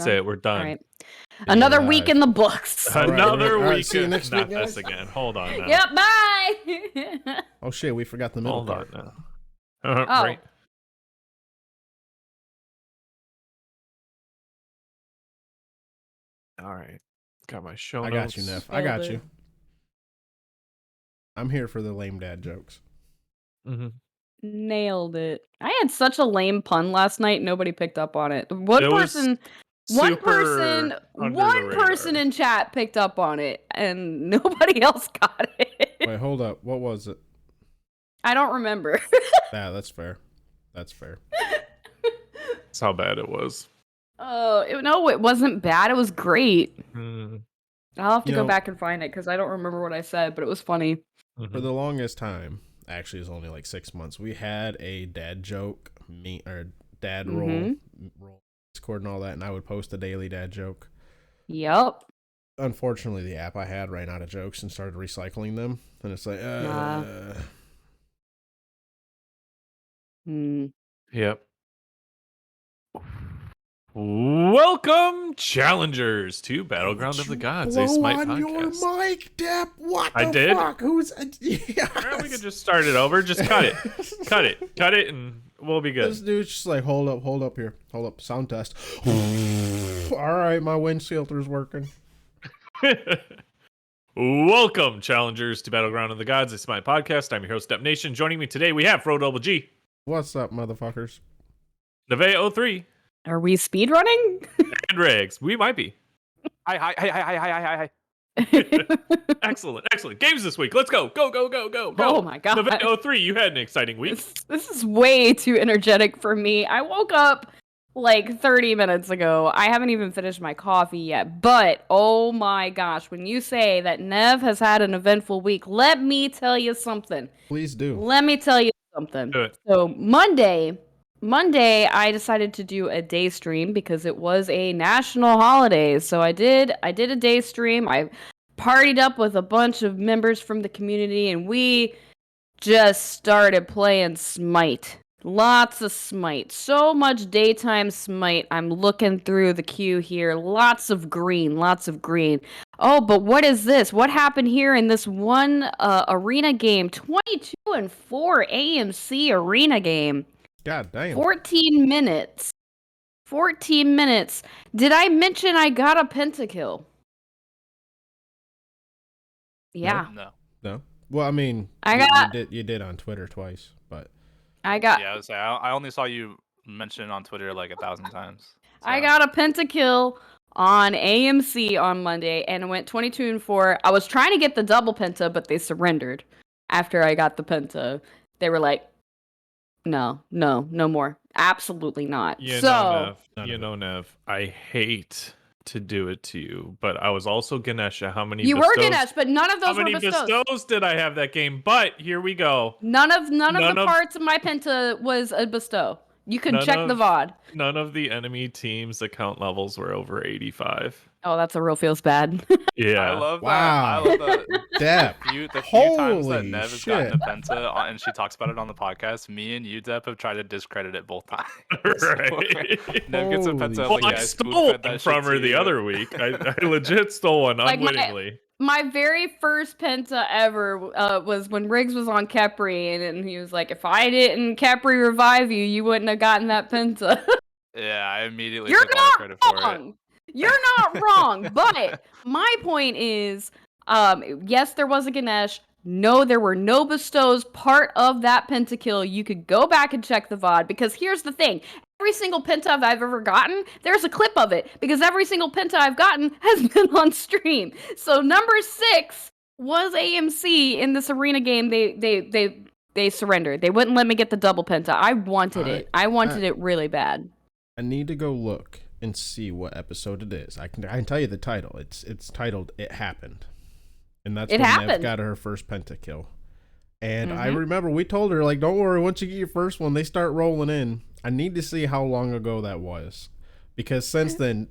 That's it. We're done. All right. Another week in the books. Another All right, week. see you next Not week, guys. this again. Hold on now. Yep, bye. Oh shit, we forgot the middle Hold part. on now. Oh. Right. All right. Got my show notes. I got you, Neff. I got you. I'm here for the lame dad jokes. Mm-hmm. Nailed it. I had such a lame pun last night. Nobody picked up on it. One person in chat picked up on it, and nobody else got it. Wait, hold up. What was it? I don't remember. Yeah, that's fair. That's fair. That's how bad it was. No, it wasn't bad. It was great. Mm. I'll have to go back and find it because I don't remember what I said, but it was funny. For the longest time, actually, it was only like 6 months. We had a dad joke, dad roll Discord and all that, and I would post a daily dad joke. Yep. Unfortunately, the app I had ran out of jokes and started recycling them, and it's like, Yep. Welcome, challengers, to Battleground of the Gods, a Smite podcast. Your mic, Depp. What I the did? fuck? Who's? Yes. Well, we could just start it over. Just cut it. cut it, and we'll be good. This dude's just like, hold up here. Hold up, sound test. All right, my wind filter's working. Welcome, challengers, to Battleground of the Gods, a Smite podcast. I'm your host, Depp Nation. Joining me today, we have Fro Double G. What's up, motherfuckers? Neve03. Are we speedrunning? And Regs. We might be. Hi. Excellent. Games this week. Let's go. Go. Oh my god. Neve03, you had an exciting week. This is way too energetic for me. I woke up like 30 minutes ago. I haven't even finished my coffee yet. But, oh my gosh, when you say that Nev has had an eventful week, let me tell you something. Please do. Let me tell you something. Good. So, Monday, I decided to do a day stream because it was a national holiday. So I did a day stream. I partied up with a bunch of members from the community, and we just started playing Smite. Lots of Smite. So much daytime Smite. I'm looking through the queue here. Lots of green. Oh, but what is this? What happened here in this one arena game? 22-4 AMC arena game. God damn. 14 minutes. 14 minutes. Did I mention I got a pentakill? Yeah. No. Well, I mean, you did on Twitter twice, but I got. Yeah, I only saw you mention it on Twitter like 1,000 times. So. I got a pentakill on AMC on Monday, and it went 22-4. I was trying to get the double penta, but they surrendered after I got the penta. They were like, no more. Absolutely not. Nev, I hate to do it to you, but I was also Ganesha. How many? You were Ganesh, but none of those were bestows. How many bestows did I have that game? But here we go. None of the parts of my penta was a bestow. You can check the VOD. None of the enemy teams' account levels were over 85. Oh, that's a real feels bad. Yeah. I love that. Wow. I love that. The few times that Nev has gotten a penta and she talks about it on the podcast, me and you, Depp, have tried to discredit it both times. Right. Nev gets a penta. Well, I stole one from her the other week. I legit stole one unwittingly. My very first penta ever was when Riggs was on Kepri, and he was like, if I didn't Kepri revive you, you wouldn't have gotten that penta. Yeah, I immediately took all the credit for it. You're not wrong, but my point is, yes, there was a Ganesh. No, there were no bestows part of that pentakill. You could go back and check the VOD, because here's the thing. Every single penta I've ever gotten, there's a clip of it, because every single penta I've gotten has been on stream. So number 6 was AMC in this arena game. They surrendered. They wouldn't let me get the double penta. I wanted it. I wanted it really bad. I need to go look and see what episode it is. I can tell you the title. It's titled "It Happened," and that's when Nev got her first pentakill. And I remember we told her, like, don't worry, once you get your first one, they start rolling in. I need to see how long ago that was, because since then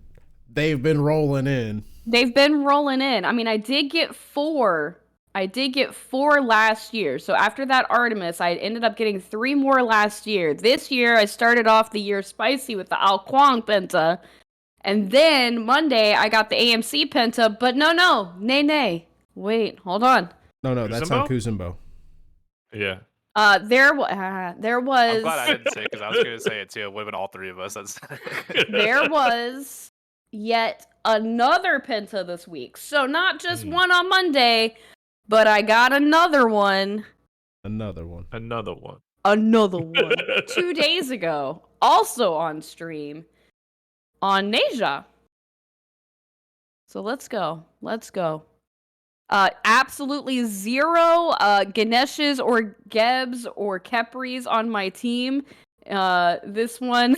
they've been rolling in. I mean, I did get 4. Last year. So after that Artemis, I ended up getting 3 more last year. This year, I started off the year spicy with the Al Kwang penta. And then Monday, I got the AMC Penta, but nay. Wait, hold on. No, that's on Kuzumbo. Yeah. There was. I'm glad I didn't say it because I was going to say it too. It would have been all three of us. There was yet another Penta this week. So not just one on Monday, but I got another one. Another one. 2 days ago. Also on stream. On Neja. So let's go. Absolutely zero Ganesh's or Geb's or Kepri's on my team. This one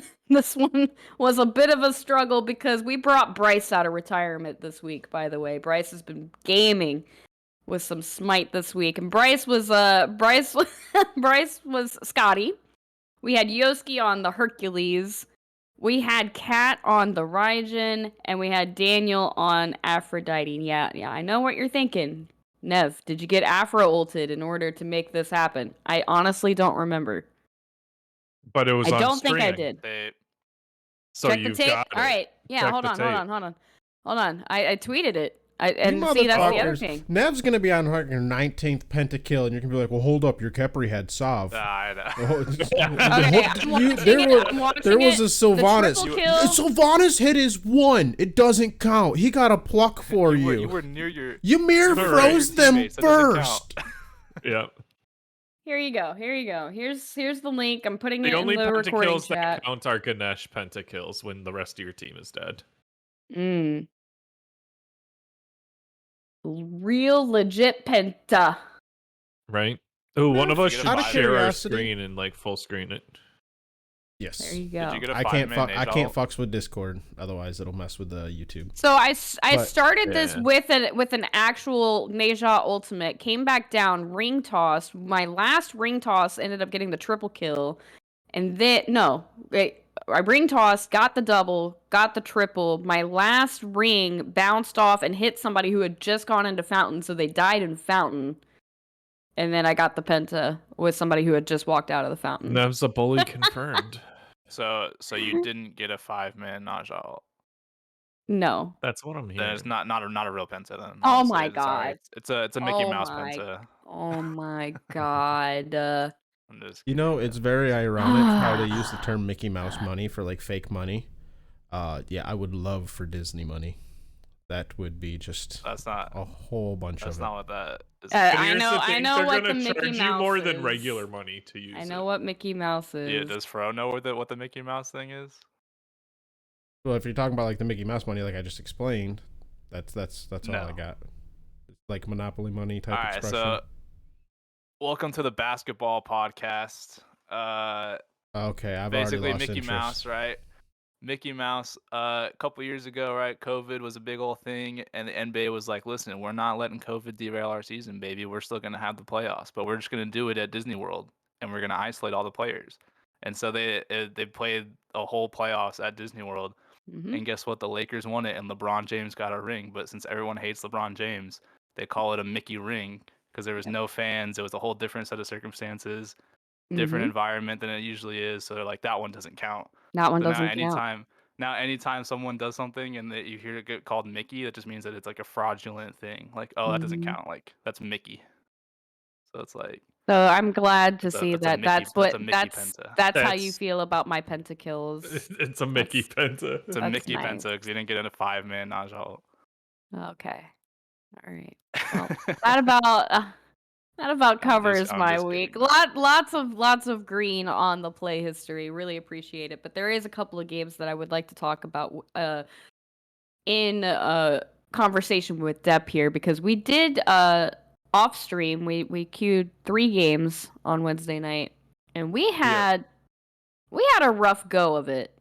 was a bit of a struggle because we brought Bryce out of retirement this week, by the way. Bryce has been gaming with some Smite this week. And Bryce was Scotty. We had Yoski on the Hercules. We had Kat on the Raijin, and we had Daniel on Aphrodite. Yeah, I know what you're thinking. Nev, did you get Afro ulted in order to make this happen? I honestly don't remember. But it was on I don't stream. think I did. So Check the you tape. got it. All right. Yeah, Check hold the on. tape. I tweeted it. And see, that's the other thing. Nev's going to be on her 19th pentakill, and you're going to be like, well, hold up, your Kepri had Sov. I know. There was a Sylvanas. Sylvanas hit his one. It doesn't count. He got a pluck for you. You were near your... Ymir froze them first. Yep. Here you go. Here's the link. I'm putting it in the recording chat. The only pentakills that count are Ganesh pentakills when the rest of your team is dead. Real legit penta. Right? Oh, one of us should share our curiosity. screen and like full screen it. Yes. There you go. Did you get a I can't fucks with Discord, otherwise it'll mess with the YouTube. So I started this with an actual Neja ultimate, came back down, ring toss. My last ring toss ended up getting the triple kill, and then I ring tossed, got the double, got the triple. My last ring bounced off and hit somebody who had just gone into Fountain, so they died in Fountain. And then I got the penta with somebody who had just walked out of the Fountain. That was a bully confirmed. So you didn't get a 5-man Naja ult? No. That's what I'm hearing. Then it's not a real penta then. Oh my god. It's a Mickey Mouse penta. Oh my god. I'm just kidding, it's very ironic how they use the term Mickey Mouse money for like fake money. I would love for Disney money. That would be just that's not a whole bunch of it. That's not what that is. I know what the Mickey Mouse you more is. than regular money to use. I know what Mickey Mouse is. Yeah, does Fro know what the Mickey Mouse thing is? Well, if you're talking about like the Mickey Mouse money, like I just explained, that's all I got. It's like Monopoly money type expression. So welcome to the basketball podcast. Okay, I've basically already lost Mickey interest. Mouse, right? Mickey Mouse, a couple years ago, right? COVID was a big old thing, and the NBA was like, listen, we're not letting COVID derail our season, baby. We're still going to have the playoffs, but we're just going to do it at Disney World, and we're going to isolate all the players. And so they played a whole playoffs at Disney World, and guess what? The Lakers won it, and LeBron James got a ring. But since everyone hates LeBron James, they call it a Mickey ring because there was no fans. It was a whole different set of circumstances, different environment than it usually is. So they're like, that one doesn't count. That one doesn't count. Now, anytime someone does something and you hear it get called Mickey, that just means that it's like a fraudulent thing. Like, oh, that doesn't count. Like, that's Mickey. So it's like. So I'm glad to see that that's how you feel about my pentakills. It's a Mickey penta. It's a Mickey penta because you didn't get in a 5-man Naja ult. Okay. All right. Well, that about covers my week. Lots of green on the play history. Really appreciate it. But there is a couple of games that I would like to talk about in conversation with Depp here, because we did off stream. We queued 3 games on Wednesday night, and we had a rough go of it.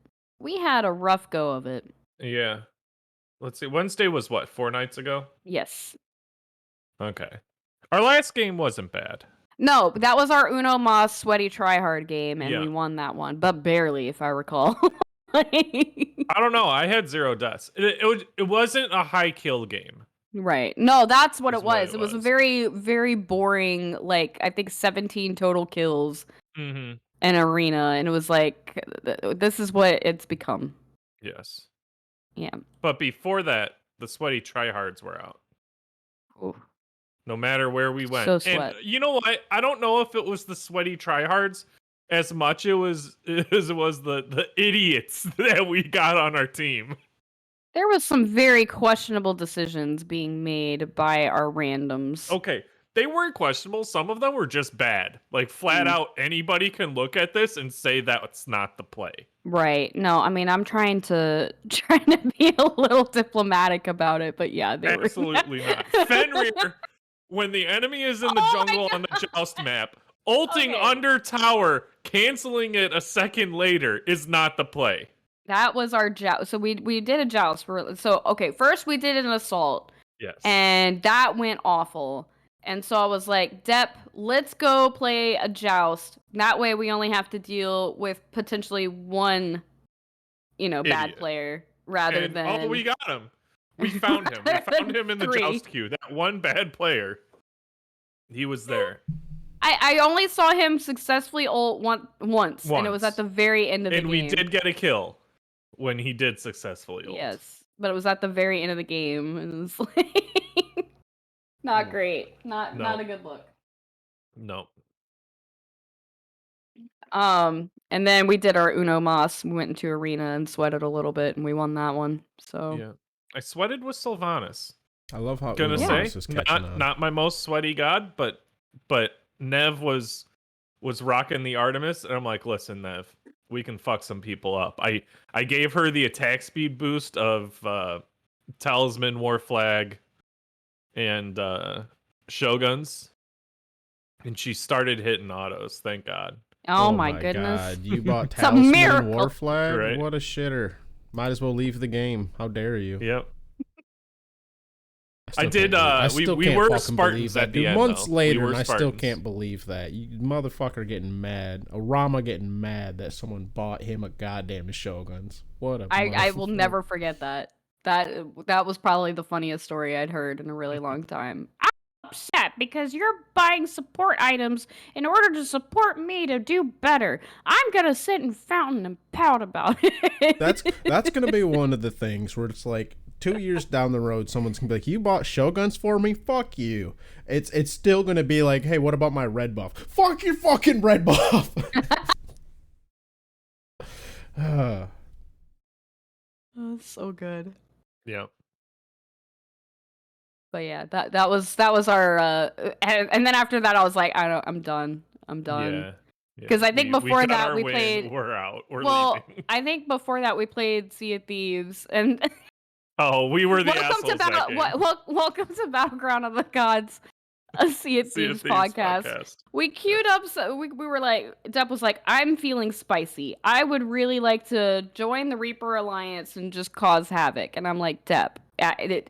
Yeah. Let's see. Wednesday was what, 4 nights ago? Yes. Okay. Our last game wasn't bad. No, that was our Uno Mas sweaty tryhard game, and we won that one, but barely, if I recall. I don't know. I had 0 deaths. It wasn't a high kill game. Right. No, that's what it was. It was a very, very boring, like, I think 17 total kills in arena, and it was like, this is what it's become. Yes. Yeah. But before that, the sweaty tryhards were out. Ooh. No matter where we went. So And sweat. you know what? I don't know if it was the sweaty tryhards as much as it was the idiots that we got on our team. There was some very questionable decisions being made by our randoms. Okay, they weren't questionable. Some of them were just bad. Like, flat out, anybody can look at this and say that's not the play. Right. No, I mean, I'm trying to be a little diplomatic about it, but yeah, they were. Absolutely not. Fenrir, when the enemy is in the jungle on the joust map, ulting under tower, canceling it a second later is not the play. That was our joust. So we did a joust. First we did an assault. Yes. And that went awful. And so I was like, Depp, let's go play a joust. That way we only have to deal with potentially one, bad player rather than... Oh, we got him. We found him. We found him in the joust queue. That one bad player. He was there. I only saw him successfully ult once, and it was at the very end of the game. And we did get a kill when he did successfully ult. Yes, but it was at the very end of the game, and it was like not great. Not a good look. Nope. And then we did our Uno Mas. We went into arena and sweated a little bit, and we won that one. So yeah, I sweated with Sylvanas. I love how Gonna Uno say Mas is catching on. Not my most sweaty god, but Nev was rocking the Artemis, and I'm like, listen, Nev, we can fuck some people up. I gave her the attack speed boost of Talisman, War Flag, and Shoguns, and she started hitting autos. Thank God. Oh my goodness! God. You bought Talisman War Flag? Right. What a shitter! Might as well leave the game. How dare you? Yep. I did. We were Spartans at the end. Months later, and I Spartans. still can't believe that. You motherfucker getting mad. Arama getting mad that someone bought him a goddamn Shoguns. What a I will never forget that. That was probably the funniest story I'd heard in a really long time. I'm upset because you're buying support items in order to support me to do better. I'm gonna sit in fountain and pout about it. That's gonna be one of the things where it's like 2 years down the road, someone's gonna be like, "You bought Shoguns for me? Fuck you." It's still gonna be like, "Hey, what about my red buff? Fuck your fucking red buff." Oh, so good. Yeah. But yeah, that was our and then after that I was like, I'm done. Yeah. Because I think before that we played. We're out. We're leaving. I think before that we played Sea of Thieves, and oh, we were the assholes that game. Welcome to Battleground of the Gods, a Sea of Thieves podcast. We queued up. So we were like, Depp was like, I'm feeling spicy. I would really like to join the Reaper Alliance and just cause havoc. And I'm like, Depp,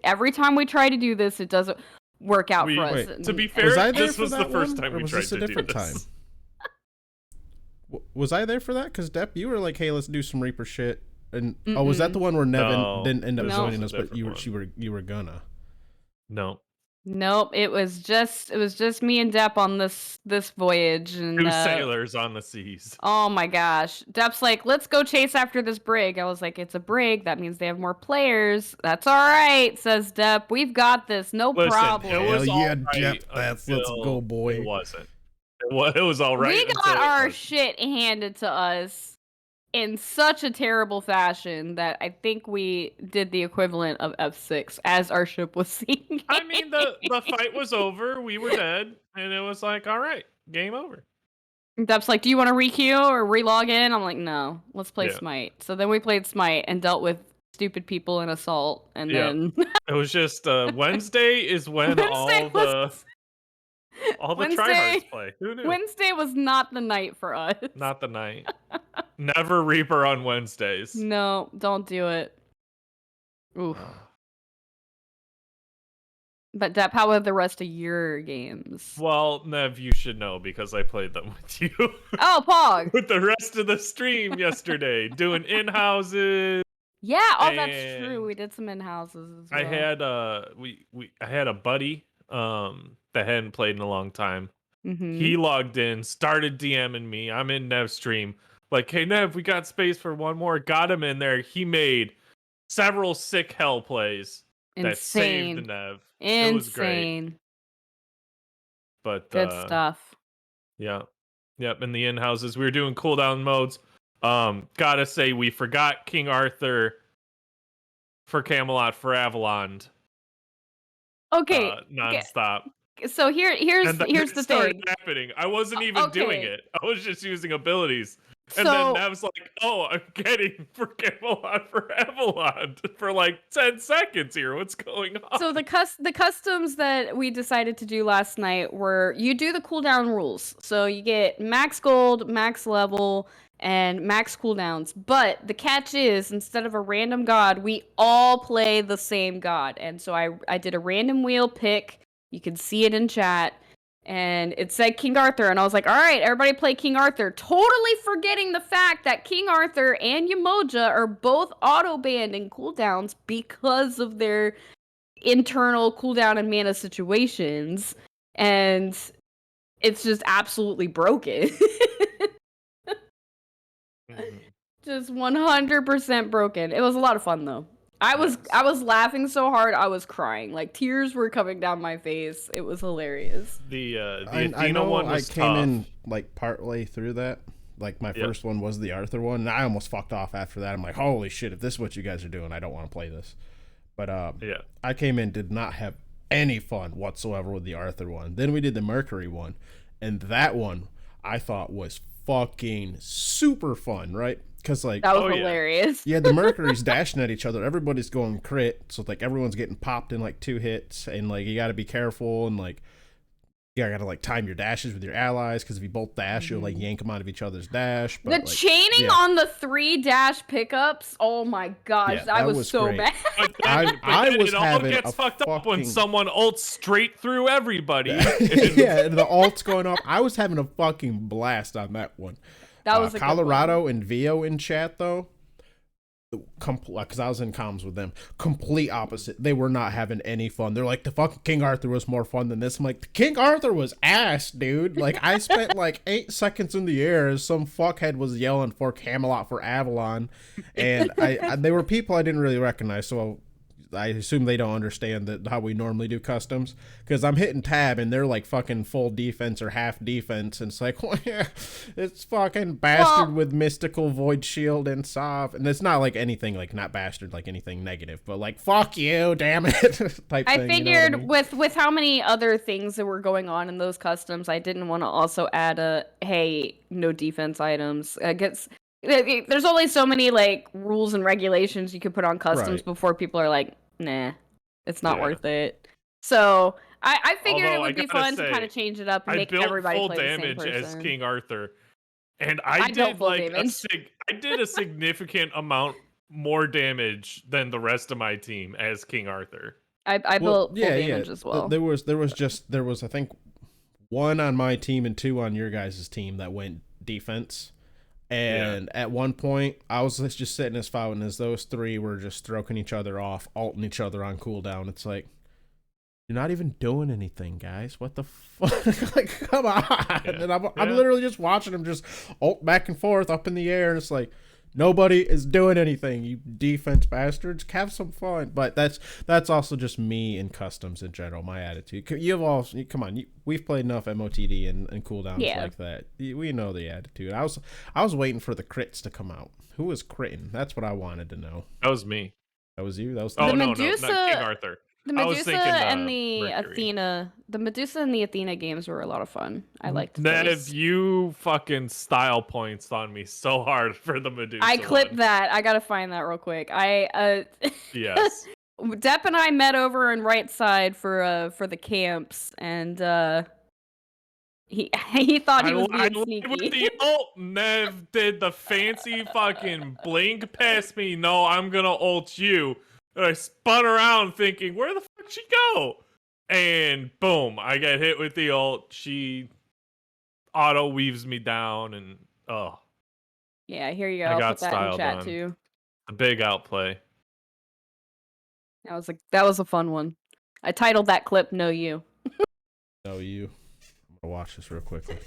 every time we try to do this, it doesn't work out for us. Wait, to be fair, this was the first time we tried to do this. Time? Was I there for that? Because Depp, you were like, "Hey, let's do some Reaper shit." And oh, was that the one where Nevin didn't end up joining us, but you were gonna? No. Nope. It was just me and Depp on this voyage, and 2 sailors on the seas. Oh my gosh. Depp's like, let's go chase after this brig. I was like, it's a brig. That means they have more players. That's all right, says Depp. We've got this. No problem. Hell yeah, Depp. Let's go, boy. It wasn't. It was all right. We got our shit handed to us in such a terrible fashion that I think we did the equivalent of F6 as our ship was sinking. I mean, the fight was over. We were dead. And it was like, all right, game over. Depp's like, do you want to requeue or relog in? I'm like, no, let's play Smite. So then we played Smite and dealt with stupid people in Assault. And then... it was just Wednesday is when all the tryhards play. Who knew? Wednesday was not the night for us. Not the night. Never Reaper on Wednesdays. No, don't do it. Oof. But Depp, how are the rest of your games? Well, Nev, you should know because I played them with you. Oh, Pog! With the rest of the stream yesterday, doing in-houses. Yeah, that's true. We did some in-houses as well. I had I had a buddy that hadn't played in a long time. Mm-hmm. He logged in, started DMing me. I'm in Nev's stream. Like, hey Nev, we got space for one more. Got him in there. He made several sick hell plays that saved the Insane. Nev. Insane. It was great. But good stuff. Yeah. Yep, in the in-houses. We were doing cooldown modes. Gotta say, we forgot King Arthur for Camelot for Avalon. Okay. Nonstop. So here's the thing. Happening. I wasn't even doing it. I was just using abilities. And then Nev's like, "Oh, I'm getting for Camelot for Avalon for like 10 seconds here. What's going on?" So the customs that we decided to do last night were you do the cooldown rules. So you get max gold, max level, and max cooldowns. But the catch is instead of a random god, we all play the same god. And so I did a random wheel pick. You can see it in chat. And it said King Arthur, and I was like, all right, everybody play King Arthur. Totally forgetting the fact that King Arthur and Yamoja are both auto-banned in cooldowns because of their internal cooldown and mana situations. And it's just absolutely broken. Just 100% broken. It was a lot of fun, though. I was laughing so hard I was crying. Like tears were coming down my face. It was hilarious. The Athena one was I came in like partway through that. Like my first one was the Arthur one, and I almost fucked off after that. I'm like, holy shit! If this is what you guys are doing, I don't want to play this. But I came in, did not have any fun whatsoever with the Arthur one. Then we did the Mercury one, and that one I thought was fucking super fun, right? Because like that was hilarious. Yeah, the Mercury's dashing at each other. Everybody's going crit, so like everyone's getting popped in like 2 hits, and like you got to be careful and like you got to like time your dashes with your allies because if you both dash, you'll like yank them out of each other's dash. But, the like, chaining on the 3 dash pickups. Oh my gosh, I was so great. mad. I was having it all gets fucked up when someone ults straight through everybody. Yeah, the ult's going off. I was having a fucking blast on that one. That was Colorado and Vio in chat though, because I was in comms with them. Complete opposite. They were not having any fun. They're like, the fucking King Arthur was more fun than this. I'm like, the King Arthur was ass, dude. Like I spent like 8 seconds in the air as some fuckhead was yelling for Camelot for Avalon, and they were people I didn't really recognize. So I assume they don't understand that how we normally do customs, because I'm hitting tab and they're like fucking full defense or half defense, and it's like, well, yeah, it's fucking bastard with mystical void shield and sov, and it's not like anything like not bastard like anything negative, but like fuck you, damn it type I thing, figured you know what I mean? with how many other things that were going on in those customs, I didn't want to also add a hey, no defense items. I guess there's only so many like rules and regulations you could put on customs before people are like, nah, it's not worth it. So I figured it would be fun to kind of change it up and make everybody play the same person. I built full damage as King Arthur, and I did like I did a significant amount more damage than the rest of my team as King Arthur. I built full damage as well. There was I think 1 on my team and 2 on your guys' team that went defense. And at one point, I was just sitting as fountain as those 3 were just stroking each other off, ulting each other on cooldown. It's like, you're not even doing anything, guys. What the fuck? Like, come on. Yeah. And I'm literally just watching them just ult back and forth up in the air. And it's like, nobody is doing anything, you defense bastards. Have some fun. But that's also just me and customs in general, my attitude. Come on, we've played enough MOTD and cooldowns like that. We know the attitude. I was waiting for the crits to come out. Who was critting? That's what I wanted to know. That was me. That was you? That was the Medusa, no, not King Arthur. The Medusa and the Athena. The Medusa and the Athena games were a lot of fun. I liked those. Nev, you fucking style points on me so hard for the Medusa. I clipped that. I gotta find that real quick. Yes. Depp and I met over in right side for the camps, and he thought he was being sneaky. With the ult, Nev did the fancy fucking blink past me. No, I'm gonna ult you. And I spun around thinking, where the fuck did she go? And boom, I get hit with the ult. She auto weaves me down, and yeah, here you go. I'll put that in chat too. A big outplay. That was a fun one. I titled that clip "No You." No You. I'm gonna watch this real quickly.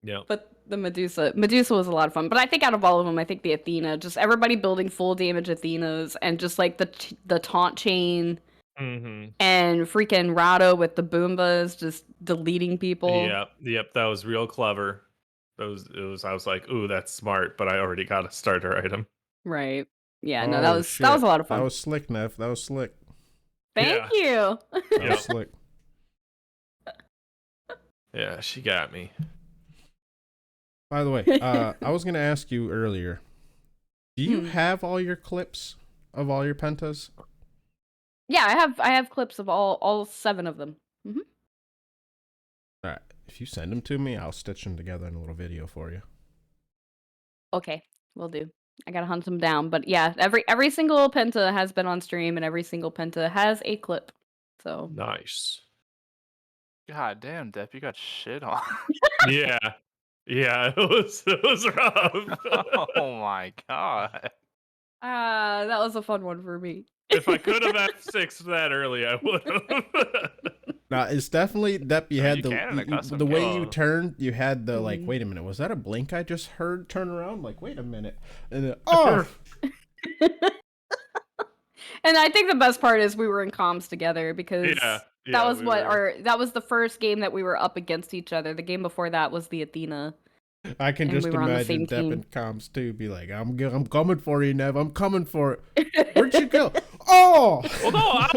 Yeah. But the Medusa was a lot of fun. But I think out of all of them, I think the Athena, just everybody building full damage Athenas, and just like the taunt chain, Mm-hmm. and freaking Rado with the Boombas just deleting people. Yep. That was real clever. I was like, ooh, that's smart, but I already got a starter item. Right. Yeah. No, Oh, that was a lot of fun. That was slick, Nev. That was slick. Thank you. That was slick. Yeah, she got me. By the way, I was gonna ask you earlier. Do you have all your clips of all your pentas? Yeah, I have clips of all 7 of them. Mm-hmm. All right. If you send them to me, I'll stitch them together in a little video for you. Okay, will do. I gotta hunt them down, but yeah, every single penta has been on stream, and every single penta has a clip. So Nice. God damn, Depp, you got shit on. Yeah, it was rough. Oh my god. that was a fun one for me. If I could have F6 that early, I would have. Now it's definitely that you had the way you turned. You had the like. Wait a minute, was that a blink I just heard? Turn around, like wait a minute, and then, oh. And I think the best part is we were in comms together because that was that was the first game that we were up against each other. The game before that was the Athena. I can just imagine Depp and comms too be like, I'm coming for you, Nev. I'm coming for it. Where'd you go? Oh! Well, no, I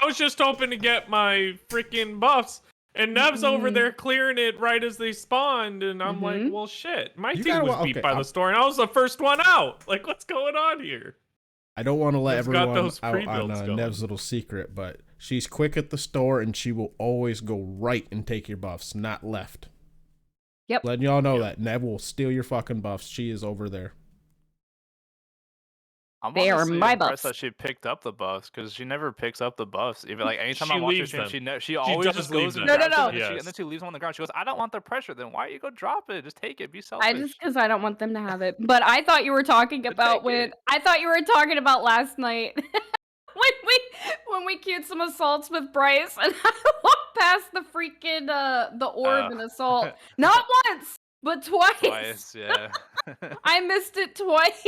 was just hoping to get my freaking buffs, and Nev's over there clearing it right as they spawned, and I'm like, well, shit. My team was beat by the storm, and I was the first one out. Like, what's going on here? I don't want to let everyone out on Nev's little secret, but she's quick at the store, and she will always go right and take your buffs, not left. Yep. Letting y'all know that Nev will steal your fucking buffs. She is over there. I'm they are my buffs. That she picked up the buffs because she never picks up the buffs. Even like anytime I watch her stream, she always just goes and grabs them, and then she leaves them on the ground. She goes, "I don't want the pressure. Then why you go drop it? Just take it. Be selfish." Because I don't want them to have it. But I thought you were talking about last night when we queued some assaults with Bryce, and I walked past the freaking the orb and assault not once but twice. Yeah. I missed it twice,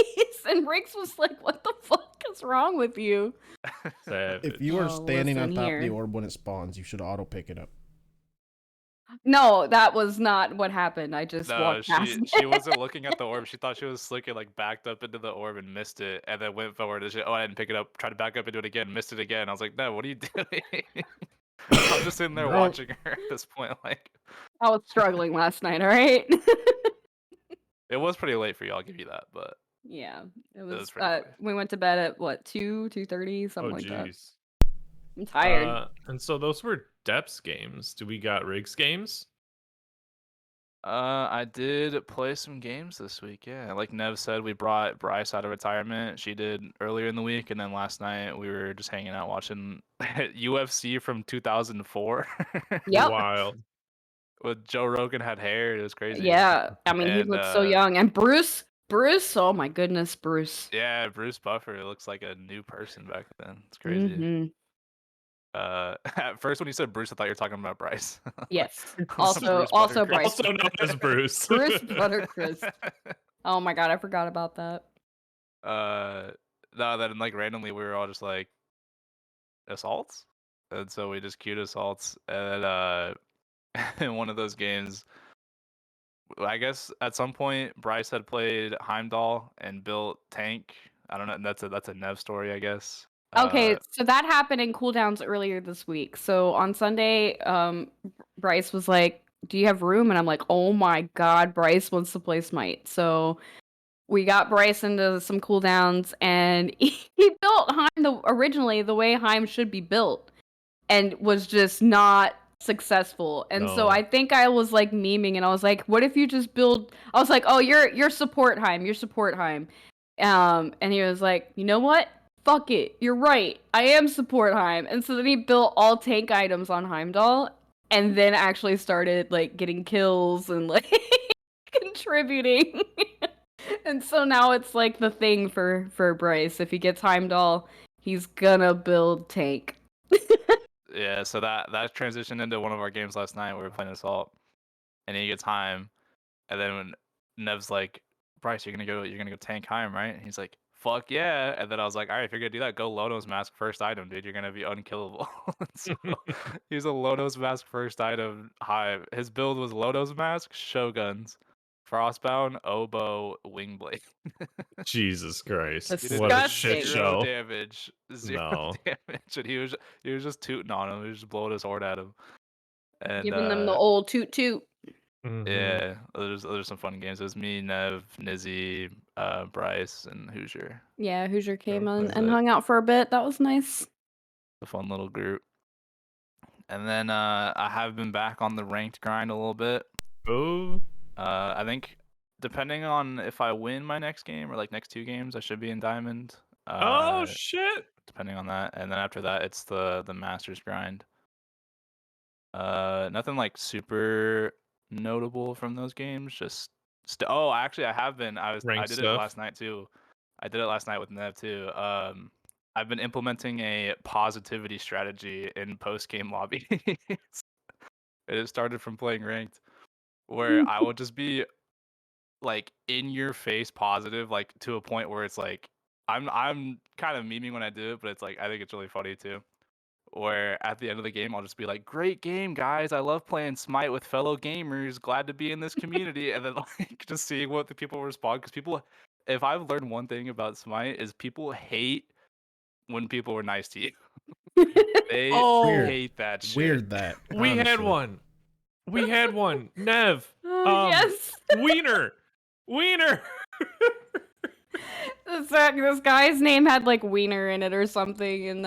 and Riggs was like, "What the fuck is wrong with you?" If you are standing on top of the orb when it spawns, you should auto pick it up. No, that was not what happened. I just walked past. She wasn't looking at the orb. She thought she was slicking, like backed up into the orb and missed it, and then went forward. And I didn't pick it up. Tried to back up and do it again. Missed it again. I was like, no, what are you doing? I'm just sitting there watching her at this point. Like, I was struggling last night. All right. It was pretty late for you. I'll give you that, but yeah, it was. Pretty we went to bed at what 2:30, something like that. I'm tired. And so those were Depp's games. Do we got Riggs games? I did play some games this week. Yeah, like Nev said, we brought Bryce out of retirement. She did earlier in the week, and then last night we were just hanging out watching UFC from 200004. Yep. Wild. With Joe Rogan had hair. It was crazy. Yeah, I mean, he looked so young. And Bruce, oh my goodness, Bruce. Yeah, Bruce Buffer looks like a new person back then. It's crazy. At first when you said Bruce, I thought you were talking about Bryce. Yes. Also Bryce. Also known as Bruce. Bruce Buttercrust. Oh my god, I forgot about that. No, then like randomly we were all just like assaults, and so we just queued assaults, and in one of those games, I guess at some point Bryce had played Heimdall and built tank. I don't know. That's a Nev story, I guess. Okay, so that happened in cooldowns earlier this week. So on Sunday, Bryce was like, "Do you have room?" And I'm like, "Oh my god, Bryce wants to play Smite." So we got Bryce into some cooldowns, and he built Heim originally the way Heim should be built, and was just not successful. And so I think I was like memeing, and I was like, "What if you just build?" I was like, "Oh, you're support Heim. You're support Heim." And he was like, "You know what? Fuck it, you're right. I am support Heim." And so then he built all tank items on Heimdall, and then actually started like getting kills and like contributing. And so now it's like the thing for Bryce. If he gets Heimdall, he's gonna build tank. Yeah, so that transitioned into one of our games last night. We were playing Assault, and he gets Heim, And then when Nev's like, Bryce, you're gonna go tank Heim, right? And he's like, fuck yeah. And then I was like, all right, if you're gonna do that, go Lodo's Mask first item, dude. You're gonna be unkillable. So he's a Lodo's Mask first item Hive. His build was Lodo's Mask, Shoguns, Frostbound, Oboe, Wingblade. Jesus Christ. He did What a shit Disgusting. zero show. damage. Zero No. damage. And he was just tooting on him. He was just blowing his horn at him. And Giving them the old toot toot. Mhm. yeah, there's some fun games. It was me, Nev, Nizzy, Bryce, and Hoosier. Yeah, Hoosier came on that's and it. hung out for a bit. That was nice. A fun little group. And then I have been back on the ranked grind a little bit. Oh. I think depending on if I win my next game or like next 2 games, I should be in Diamond. Oh shit. Depending on that, and then after that, it's the Masters grind. Nothing like super notable from those games. Just oh, actually, I have been. I Ranked did it stuff? last night too. I did it last night with Nev too. I've been implementing a positivity strategy in post game lobbies. It started from playing ranked, where I will just be like in your face positive, like to a point where it's like I'm kind of memeing when I do it, but it's like I think it's really funny too. Where at the end of the game I'll just be like, "Great game, guys! I love playing Smite with fellow gamers. Glad to be in this community." And then like just seeing what the people respond, because people, if I've learned one thing about Smite is people hate when people are nice to you. They Oh, hate that shit. Weird that. we had honestly. one. We had one. Nev. Yes. Wiener. This guy's name had like Wiener in it or something, and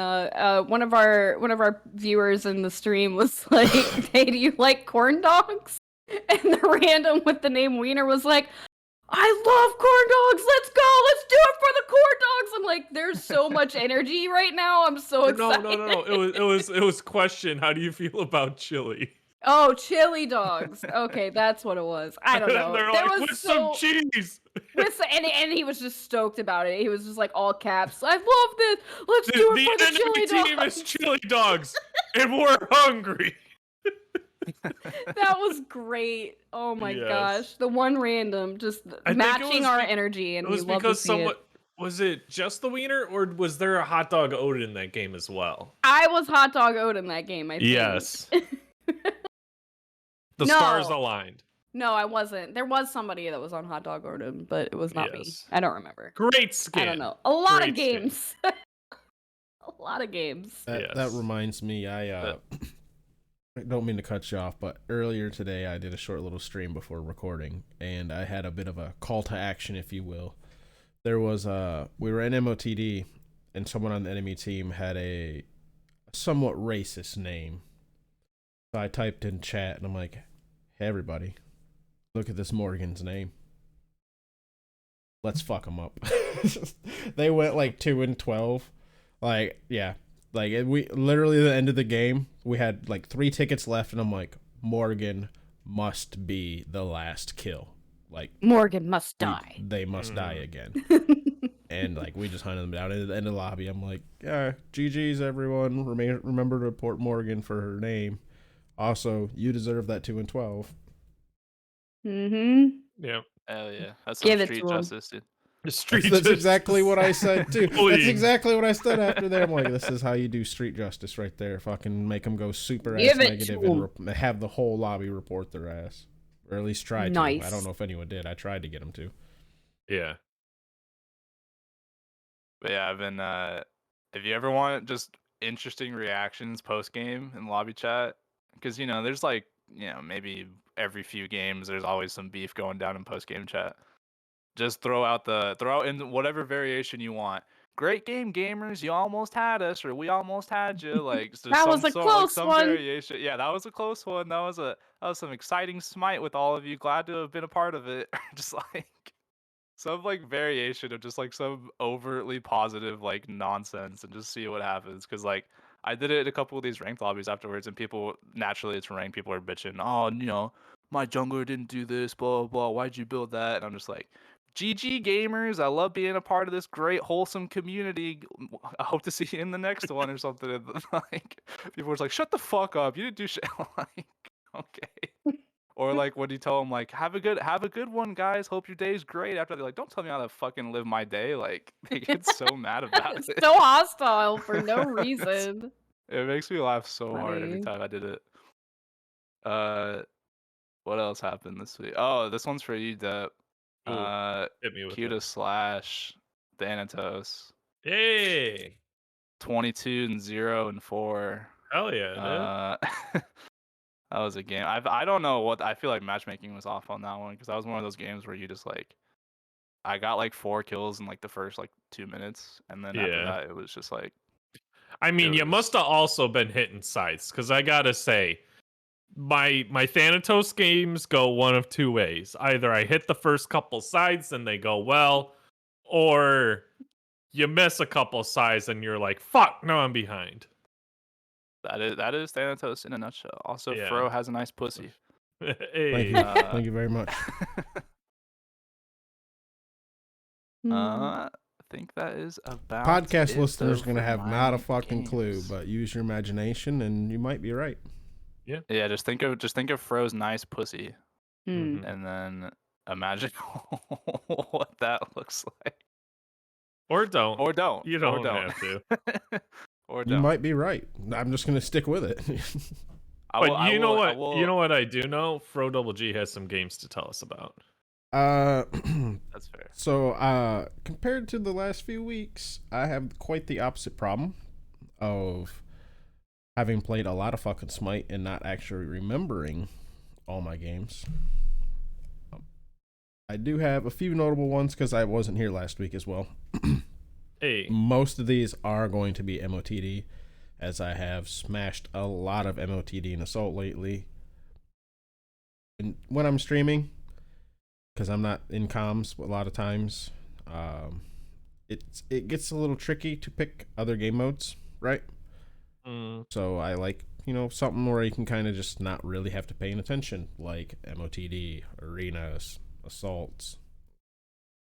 one of our viewers in the stream was like, "Hey, do you like corn dogs?" And the random with the name Wiener was like, "I love corn dogs. Let's go. Let's do it for the corn dogs." I'm like, there's so much energy right now. I'm so excited. No. It was question. How do you feel about chili? Oh, chili dogs. Okay, that's what it was. I don't know. They're There like, was with some cheese. and he was just stoked about it. He was just like all caps. I love this. Let's do it for the enemy chili team dogs. is chili dogs, and we're hungry. That was great. Oh my Yes. gosh. The one random just I think it matching was our be- energy, and It was we love to because see someone it. was it just the wiener, or was there a hot dog Odin in that game as well? I was hot dog Odin in that game, I think. Yes. The No. stars aligned. No, I wasn't. There was somebody that was on hot dog Odin, but it was not me. Yes. I don't remember. Great skin. I don't know. A lot Great of skin. games. A lot of games. That Yes. reminds me, I don't mean to cut you off, but earlier today I did a short little stream before recording, and I had a bit of a call to action, if you will. There was we were in MOTD, and someone on the enemy team had a somewhat racist name. So I typed in chat, and I'm like, "Hey everybody, look at this Morgan's name. Let's fuck him up." They went like 2-12. Like, yeah. Like, we literally, the end of the game, we had like 3 tickets left, and I'm like, Morgan must be the last kill. Like, Morgan must die. they must die again. And like, we just hunted them down at the end of the lobby. I'm like, yeah, GG's everyone. Remember to report Morgan for her name. Also, you deserve that 2-12. Mm-hmm. Yeah. Hell yeah, that's Give some it street to 'em. justice, dude. That's exactly what I said too. That's Please. exactly what I said after there. I'm like, this is how you do street justice right there. Fucking make them go super Give ass it negative to and have the whole lobby report their ass, or at least try to. Nice. I don't know if anyone did. I tried to get them to. Yeah. But yeah, I've been. If you ever want just interesting reactions post game in lobby chat, because there's like maybe every few games there's always some beef going down in post game chat. Just throw out in whatever variation you want. Great game, gamers! You almost had us, or we almost had you. Like That was a close some one. variation. Yeah, that was a close one. That was some exciting Smite with all of you. Glad to have been a part of it. Just like some like variation of just like some overtly positive like nonsense, and just see what happens. Because like I did it in a couple of these ranked lobbies afterwards, and people naturally it's ranked. People are bitching. Oh, my jungler didn't do this. Blah blah blah. Why'd you build that? And I'm just like, GG gamers, I love being a part of this great wholesome community. I hope to see you in the next one or something. And like people were like, shut the fuck up. You didn't do shit. I'm like, okay. Or like when you tell them like have a good one, guys. Hope your day's great. After they're like, don't tell me how to fucking live my day. Like they get so mad about it. So hostile for no reason. It makes me laugh so hard every Funny. time I did it. What else happened this week? Oh, this one's for you, Dep. Hit me with Cuta it. Slash Thanatos. Hey, 22-0-4. hell yeah, dude. That was a game. I don't know what I feel like matchmaking was off on that one because that was one of those games where you just like I got like 4 kills in like the first like 2 minutes, and then after Yeah. that it was just like I mean, it you was- must have also been hitting sights, because I gotta say, my Thanatos games go one of two ways. Either I hit the first couple sides and they go well, or you miss a couple sides and you're like, fuck, no, I'm behind. that is Thanatos in a nutshell. Also, Yeah. Fro has a nice pussy. Hey. Thank you very much. I think that is about Podcast it, listeners though, going to for have not a my fucking clue, games. but use your imagination and you might be right. Yeah, just think of Fro's nice pussy, Hmm. Mhm. and then imagine what that looks like. Or don't. Or don't. You Or don't don't. have to. Or You don't. might be right. I'm just going to stick with it. But you know what? I will, You know what I do know? Fro Double G has some games to tell us about. That's fair. So, compared to the last few weeks, I have quite the opposite problem of having played a lot of fucking Smite and not actually remembering all my games. I do have a few notable ones because I wasn't here last week as well. Hey. Most of these are going to be MOTD, as I have smashed a lot of MOTD and Assault lately. And when I'm streaming, because I'm not in comms a lot of times, it gets a little tricky to pick other game modes, right? So I like, something where you can kind of just not really have to pay attention, like MOTD, arenas, assaults,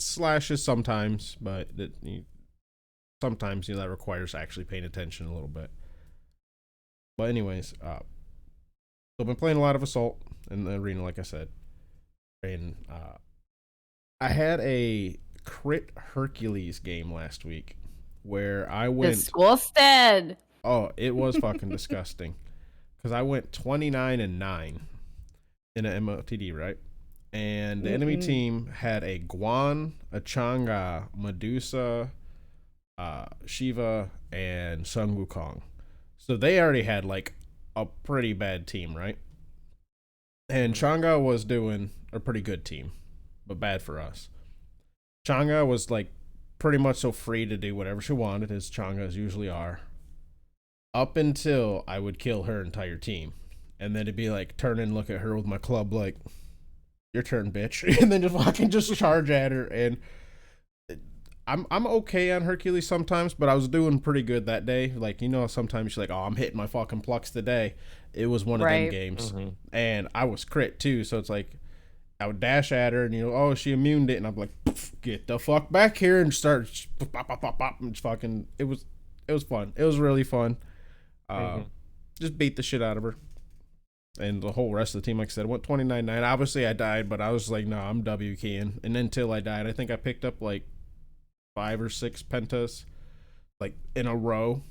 slashes sometimes, but sometimes that requires actually paying attention a little bit. But anyways, so I've been playing a lot of assault in the arena, like I said, and I had a crit Hercules game last week where I went Disgusted. Oh, it was fucking disgusting. Because I went 29-9 in an MOTD, right? And the enemy team had a Guan, a Chang'e, Medusa, Shiva, and Sun Wukong. So they already had like a pretty bad team, right? And Chang'e was doing a pretty good team, but bad for us. Chang'e was like pretty much so free to do whatever she wanted, as Chang'es usually are. Up until I would kill her entire team. And then it'd be like, turn and look at her with my club like, your turn, bitch. And then just fucking just charge at her. And I'm okay on Hercules sometimes, but I was doing pretty good that day. Like, sometimes you're like, oh, I'm hitting my fucking plucks today. It was one of them games. Mm-hmm. And I was crit too, so it's like, I would dash at her and, oh, she immuned it. And I'm like, get the fuck back here, and start pop, pop, pop, pop. And fucking, it was fun. It was really fun. Just beat the shit out of her. And the whole rest of the team, like I said, went 29-9. Obviously, I died, but I was like, no, I'm W keying. And then until I died, I think I picked up like 5 or 6 pentas, like in a row.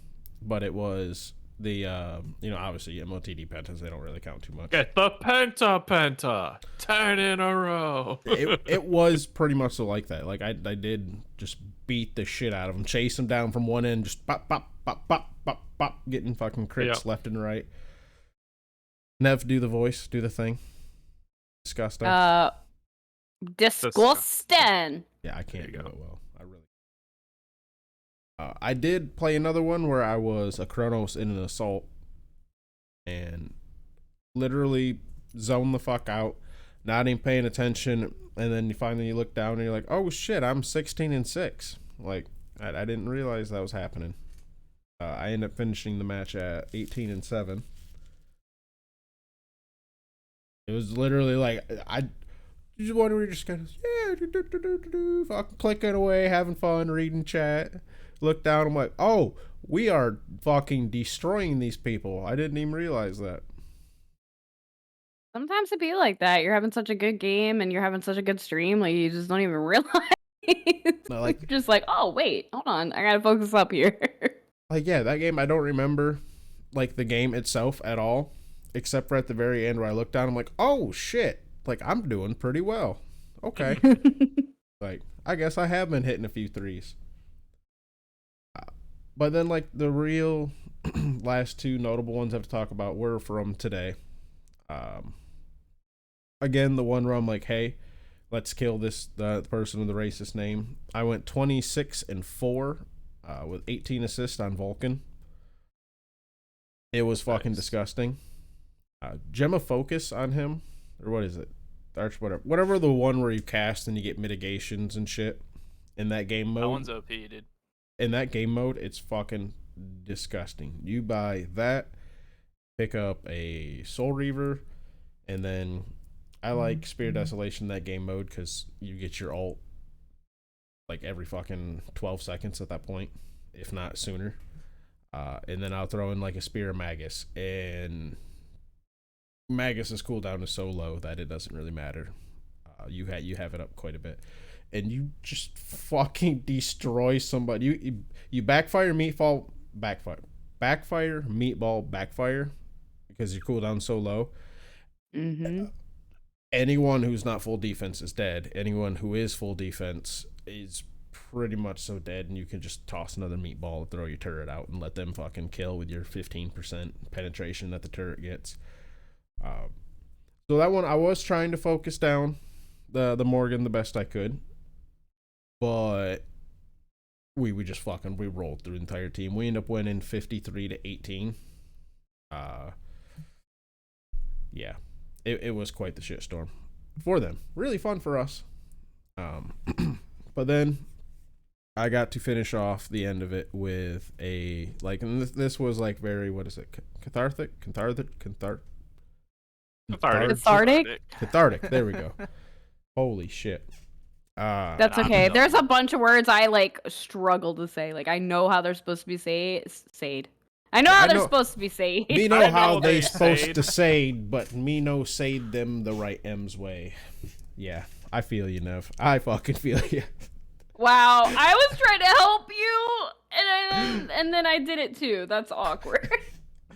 But it was the, obviously MOTD pentas, they don't really count too much. Get the penta, 10 in a row. it was pretty much so like that. Like I did just beat the shit out of them, chase them down from one end, just pop, pop, pop, pop, pop, pop, getting fucking crits left and right. Nev, do the voice, do the thing. Disgusting. Disgusting. Yeah, I can't do it well. I did play another one where I was a Kronos in an assault and literally zoned the fuck out, not even paying attention, and then you look down and you're like, oh shit, I'm 16-6. Like, I didn't realize that was happening. I ended up finishing the match at 18-7. It was literally like, you were just kind of, fucking clicking away, having fun, reading chat. Look down, I'm like, oh, we are fucking destroying these people. I didn't even realize that. Sometimes it be like that. You're having such a good game and you're having such a good stream, like you just don't even realize. No, like, You're just like, oh wait, hold on, I gotta focus up here. like yeah, that game I don't remember like the game itself at all, except for at the very end where I looked down. I'm like, oh shit, like I'm doing pretty well. Okay, like I guess I have been hitting a few threes. But then like the real last two notable ones I have to talk about were from today. Again, the one where I'm like, hey, let's kill this the person with the racist name. I went 26-4 with 18 assists on Vulcan. It was fucking disgusting. Gemma Focus on him, or what is it? Arch, whatever the one where you cast and you get mitigations and shit in that game mode. That one's OP, dude. In that game mode, it's fucking disgusting. You buy that, pick up a Soul Reaver, and then I like Spirit Desolation in that game mode because you get your ult like every fucking 12 seconds at that point, if not sooner. And then I'll throw in like a Spear of Magus, and Magus's cooldown is so low that it doesn't really matter. You have it up quite a bit, and you just fucking destroy somebody. You backfire meatball, backfire meatball, backfire because your cooldown's so low. Mm-hmm. Anyone who's not full defense is dead. Anyone who is full defense is pretty much so dead, and you can just toss another meatball, throw your turret out, and let them fucking kill with your 15% penetration that the turret gets. So that one, I was trying to focus down the Morgan the best I could, but we just fucking rolled through the entire team. We ended up winning 53-18. Yeah, it was quite the shitstorm for them. Really fun for us. But then I got to finish off the end of it with a like, and this was like very, what is it? Cathartic. There we go. Holy shit. That's okay. There's a bunch of words I like struggle to say. Like I know how they're supposed to be said. I know how they're supposed to be said. Me know how they supposed to say, but me no say them the right M's way. Yeah, I feel you, Nev. I fucking feel you. Wow, I was trying to help you, and then I did it too. That's awkward.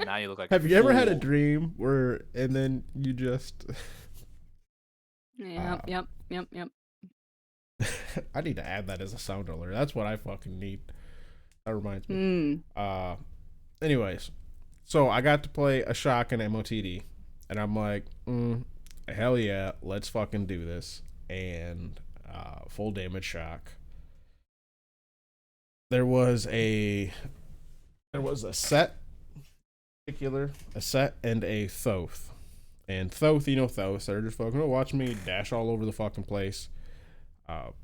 Now you look like. Have you ever had a dream where, and then you just? Yep. I need to add that as a sound alert. That's what I fucking need. That reminds me. Anyways, so I got to play a shock in MOTD, and I'm like, hell yeah, let's fucking do this. And full damage shock. There was a set, a set and a Thoth. And Thoth, you know Thoth, they're just fucking watching me dash all over the fucking place. But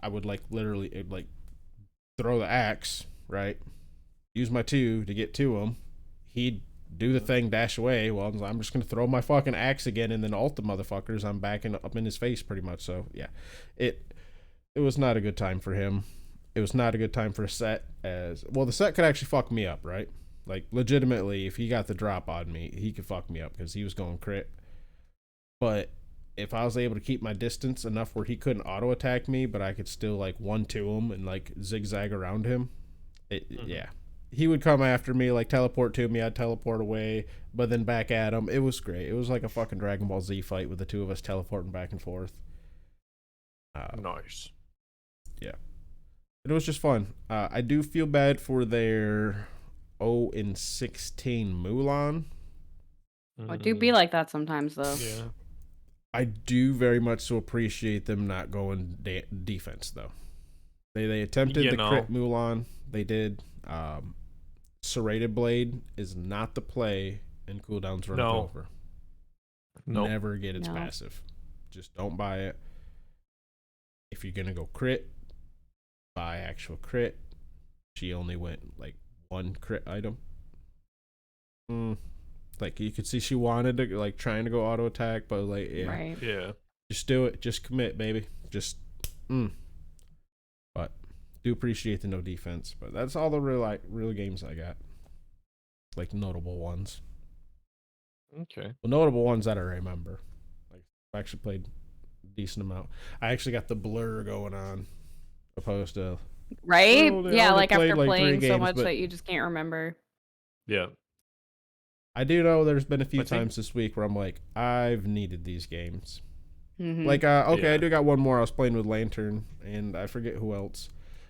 I would like literally like throw the axe, right? Use my 2 to get to him. He'd do the thing, dash away. Well, I'm just gonna throw my fucking axe again and then ult the motherfuckers. I'm backing up in his face pretty much. So yeah, it was not a good time for him. It was not a good time for a set as well. The set could actually fuck me up, right? Like legitimately, if he got the drop on me, he could fuck me up because he was going crit. But if I was able to keep my distance enough where he couldn't auto attack me, but I could still like 1-2 him and like zigzag around him, yeah. He would come after me, like teleport to me, I'd teleport away, but then back at him. It was great. It was like a fucking Dragon Ball Z fight with the two of us teleporting back and forth. Nice. Yeah. It was just fun. I do feel bad for their 0-16 Mulan. I do be like that sometimes, though. Yeah. I do very much so appreciate them not going defense, though. They attempted the crit Mulan. They did. Serrated Blade is not the play, and cooldowns run over. Nope. Never get its passive. Just don't buy it. If you're gonna go crit, buy actual crit. She only went like 1 crit item. Like you could see she wanted to like trying to go auto attack, but like Right. Yeah. Just do it. Just commit, baby. Just But do appreciate the no defense. But that's all the real games I got. Like notable ones. Okay. Well, notable ones that I remember. Like I actually played a decent amount. I actually got the blur going on, opposed to Right? well, I Yeah, only like after played like 3 playing so games, much but that you just can't remember. Yeah. I do know there's been a few I think- times this week where I'm like, I've needed these games. Mhm. Like, okay, Yeah. I do got one more. I was playing with Lantern, and I forget who else,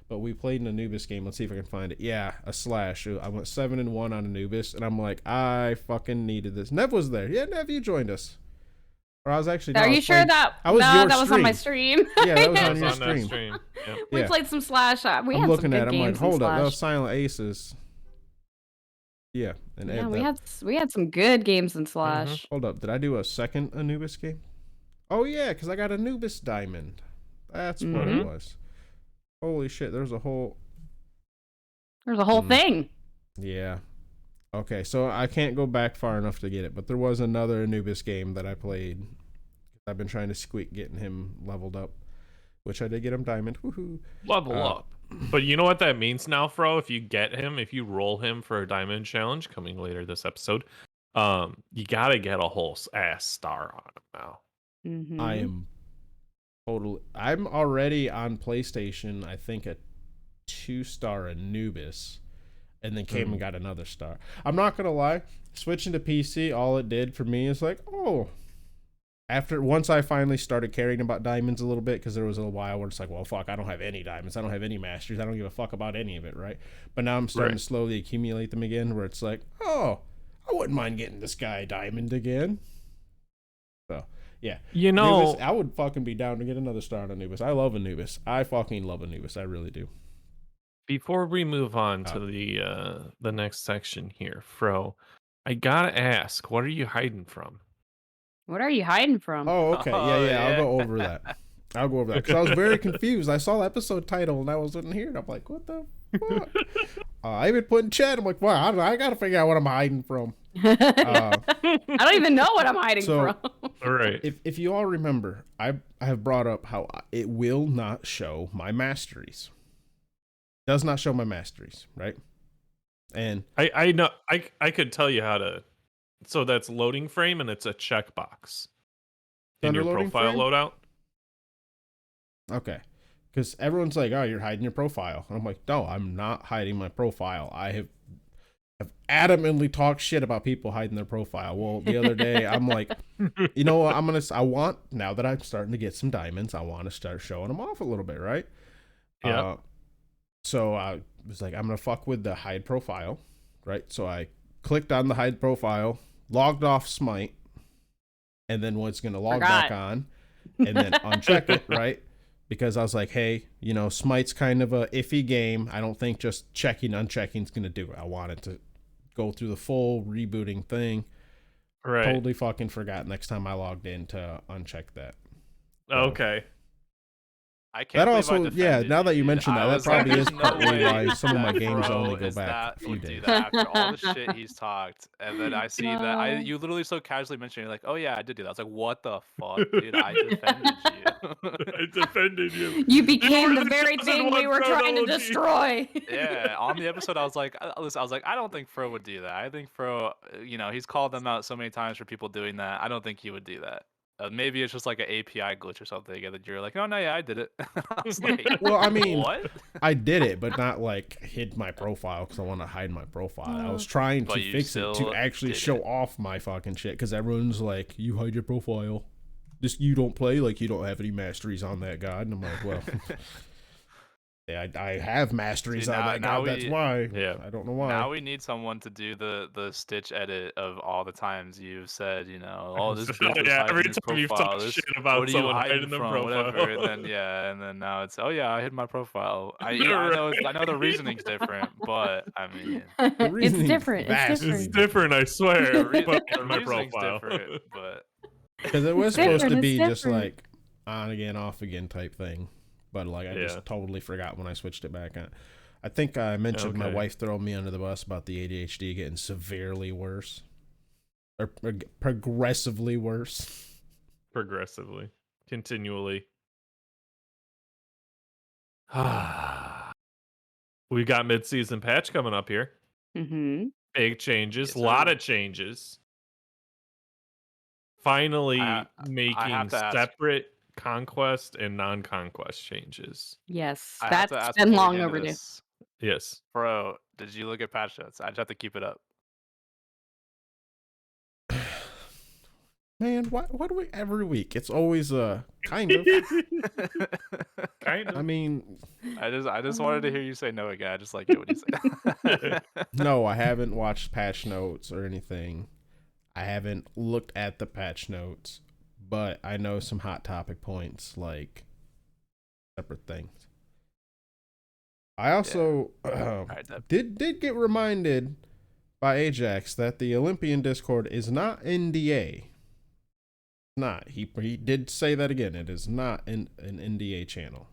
but we played an Anubis game. Let's see if I can find it. Yeah, a slash. I went 7-1 on Anubis, and I'm like, I fucking needed this. Nev was there. Yeah, Nev, you joined us. Or I was actually. No, Are I was you sure playing- that? I was no, your that was on my stream. stream. Yeah, that was That on was your on that stream. stream. Yep. We Yeah. played some Slash. We I'm had some looking good at it. I'm like, games in hold up, that was Slash. Silent Aces. Yeah, and Yeah, that, we had some good games in Slash. hold up, did I do a second Anubis game? Oh yeah, because I got Anubis Diamond. That's what it Mhm. was. Holy shit, there's a whole. There's a whole thing. Yeah. Okay, so I can't go back far enough to get it, but there was another Anubis game that I played. I've been trying to squeak getting him leveled up, which I did get him Diamond. Woohoo! Level up. But you know what that means now, Fro? If you get him, if you roll him for a diamond challenge coming later this episode, you gotta get a whole ass star on him now. Mhm. I am I'm already on PlayStation, I think a 2-star Anubis, and then came and got another star. I'm not gonna lie, switching to PC, all it did for me is like, oh. Once I finally started caring about diamonds a little bit, because there was a while where it's like, well, fuck, I don't have any diamonds, I don't have any masters, I don't give a fuck about any of it, right? But now I'm starting to slowly accumulate them again, where it's like, oh, I wouldn't mind getting this guy diamond again. So yeah, You know, Anubis, I would fucking be down to get another star on Anubis. I love Anubis. I fucking love Anubis. I really do. before we move on to the next section here, Fro, I gotta ask, what are you hiding from? What are you hiding from? Oh, okay. Oh, Yeah. I'll yeah. go over that. Because I was very confused. I saw the episode title and I wasn't here. And I'm like, what the fuck? I even put in chat. I'm like, wow, I got to figure out what I'm hiding from. I don't even know what I'm hiding so- from. All right. If you all remember, I have brought up how it will not show my masteries. Does not show my masteries, right? And I know I could tell you how to. So that's loading frame and it's a checkbox in your Thunder loading profile frame? loadout. okay, because everyone's like, oh, you're hiding your profile. And I'm like, no, I'm not hiding my profile. I have adamantly talked shit about people hiding their profile. Well, the other day, I'm like, you know what? Now that I'm starting to get some diamonds, I want to start showing them off a little bit, right? Yeah. So I was like, I'm going to fuck with the hide profile, right? So I clicked on the hide profile, logged off Smite, and then was going to log back on and then uncheck it, right? Because I was like, hey, Smite's kind of a iffy game. I don't think just checking, unchecking is going to do it. I wanted to go through the full rebooting thing. Right. Totally fucking forgot next time I logged in to uncheck that. Okay. I can't That believe also, I yeah, defended now that you dude. mention I that was like, probably is there's no partly way why some of my that games Fro only go is back that a few would do days. that after all the shit he's talked, and then I see that you literally so casually mentioned, you're like, oh yeah, I did do that. I was like, what the fuck, dude? I defended you. I defended you. You became were the the very chosen thing we one, were trying to Chronology. destroy. Yeah, on the episode, I was like, I don't think Fro would do that. I think Fro, he's called them out so many times for people doing that. I don't think he would do that. Maybe it's just like an API glitch or something, and then you're like, oh no, yeah, I did it. I was like, Well, I mean, what? I did it, but not like hid my profile because I want to hide my profile. I was trying But to you fix it to still actually did show it. off my fucking shit because everyone's like, you hide your profile. Just you don't play, like you don't have any masteries on that god. And I'm like, well, yeah, I have masteries See, on that god. That's why. Yeah. I don't know why. Now we need someone to do the stitch edit of all the times you've said, oh, this bitch was Yeah, hiding every his time you've profile. talked This, shit about what are you someone hiding hiding their from? Whatever. profile. And then now it's, oh yeah, I hid my profile. I Right. know the reasoning's different, but I mean, It's reasoning's different. It's vastly It's different. different, I swear. the But on my reasoning's profile. different, but Because it was It's supposed to different, be it's just different. like on again, off again type thing. But like I Yeah. just totally forgot when I switched it back on. I think I mentioned my Okay. wife throwing me under the bus about the ADHD getting severely worse. Or progressively worse. Progressively. Continually. We got mid-season patch coming up here. Mm-hmm. Big changes. Yes, A lot sir. of changes. finally I making have to ask. separate conquest and non-conquest changes. Yes, I have to that's ask been before we get long into overdue. this, Yes. bro. Did you look at patch notes? I just have to keep it up. Man, why do we every week? It's always kind of. Kind of. I mean, I just wanted to hear you say no again. I just like it when you say. no, I haven't watched patch notes or anything. I haven't looked at the patch notes, but I know some hot topic points like separate things. I also did get reminded by Ajax that the Olympian Discord is not NDA. Not. He did say that again. It is not an NDA channel.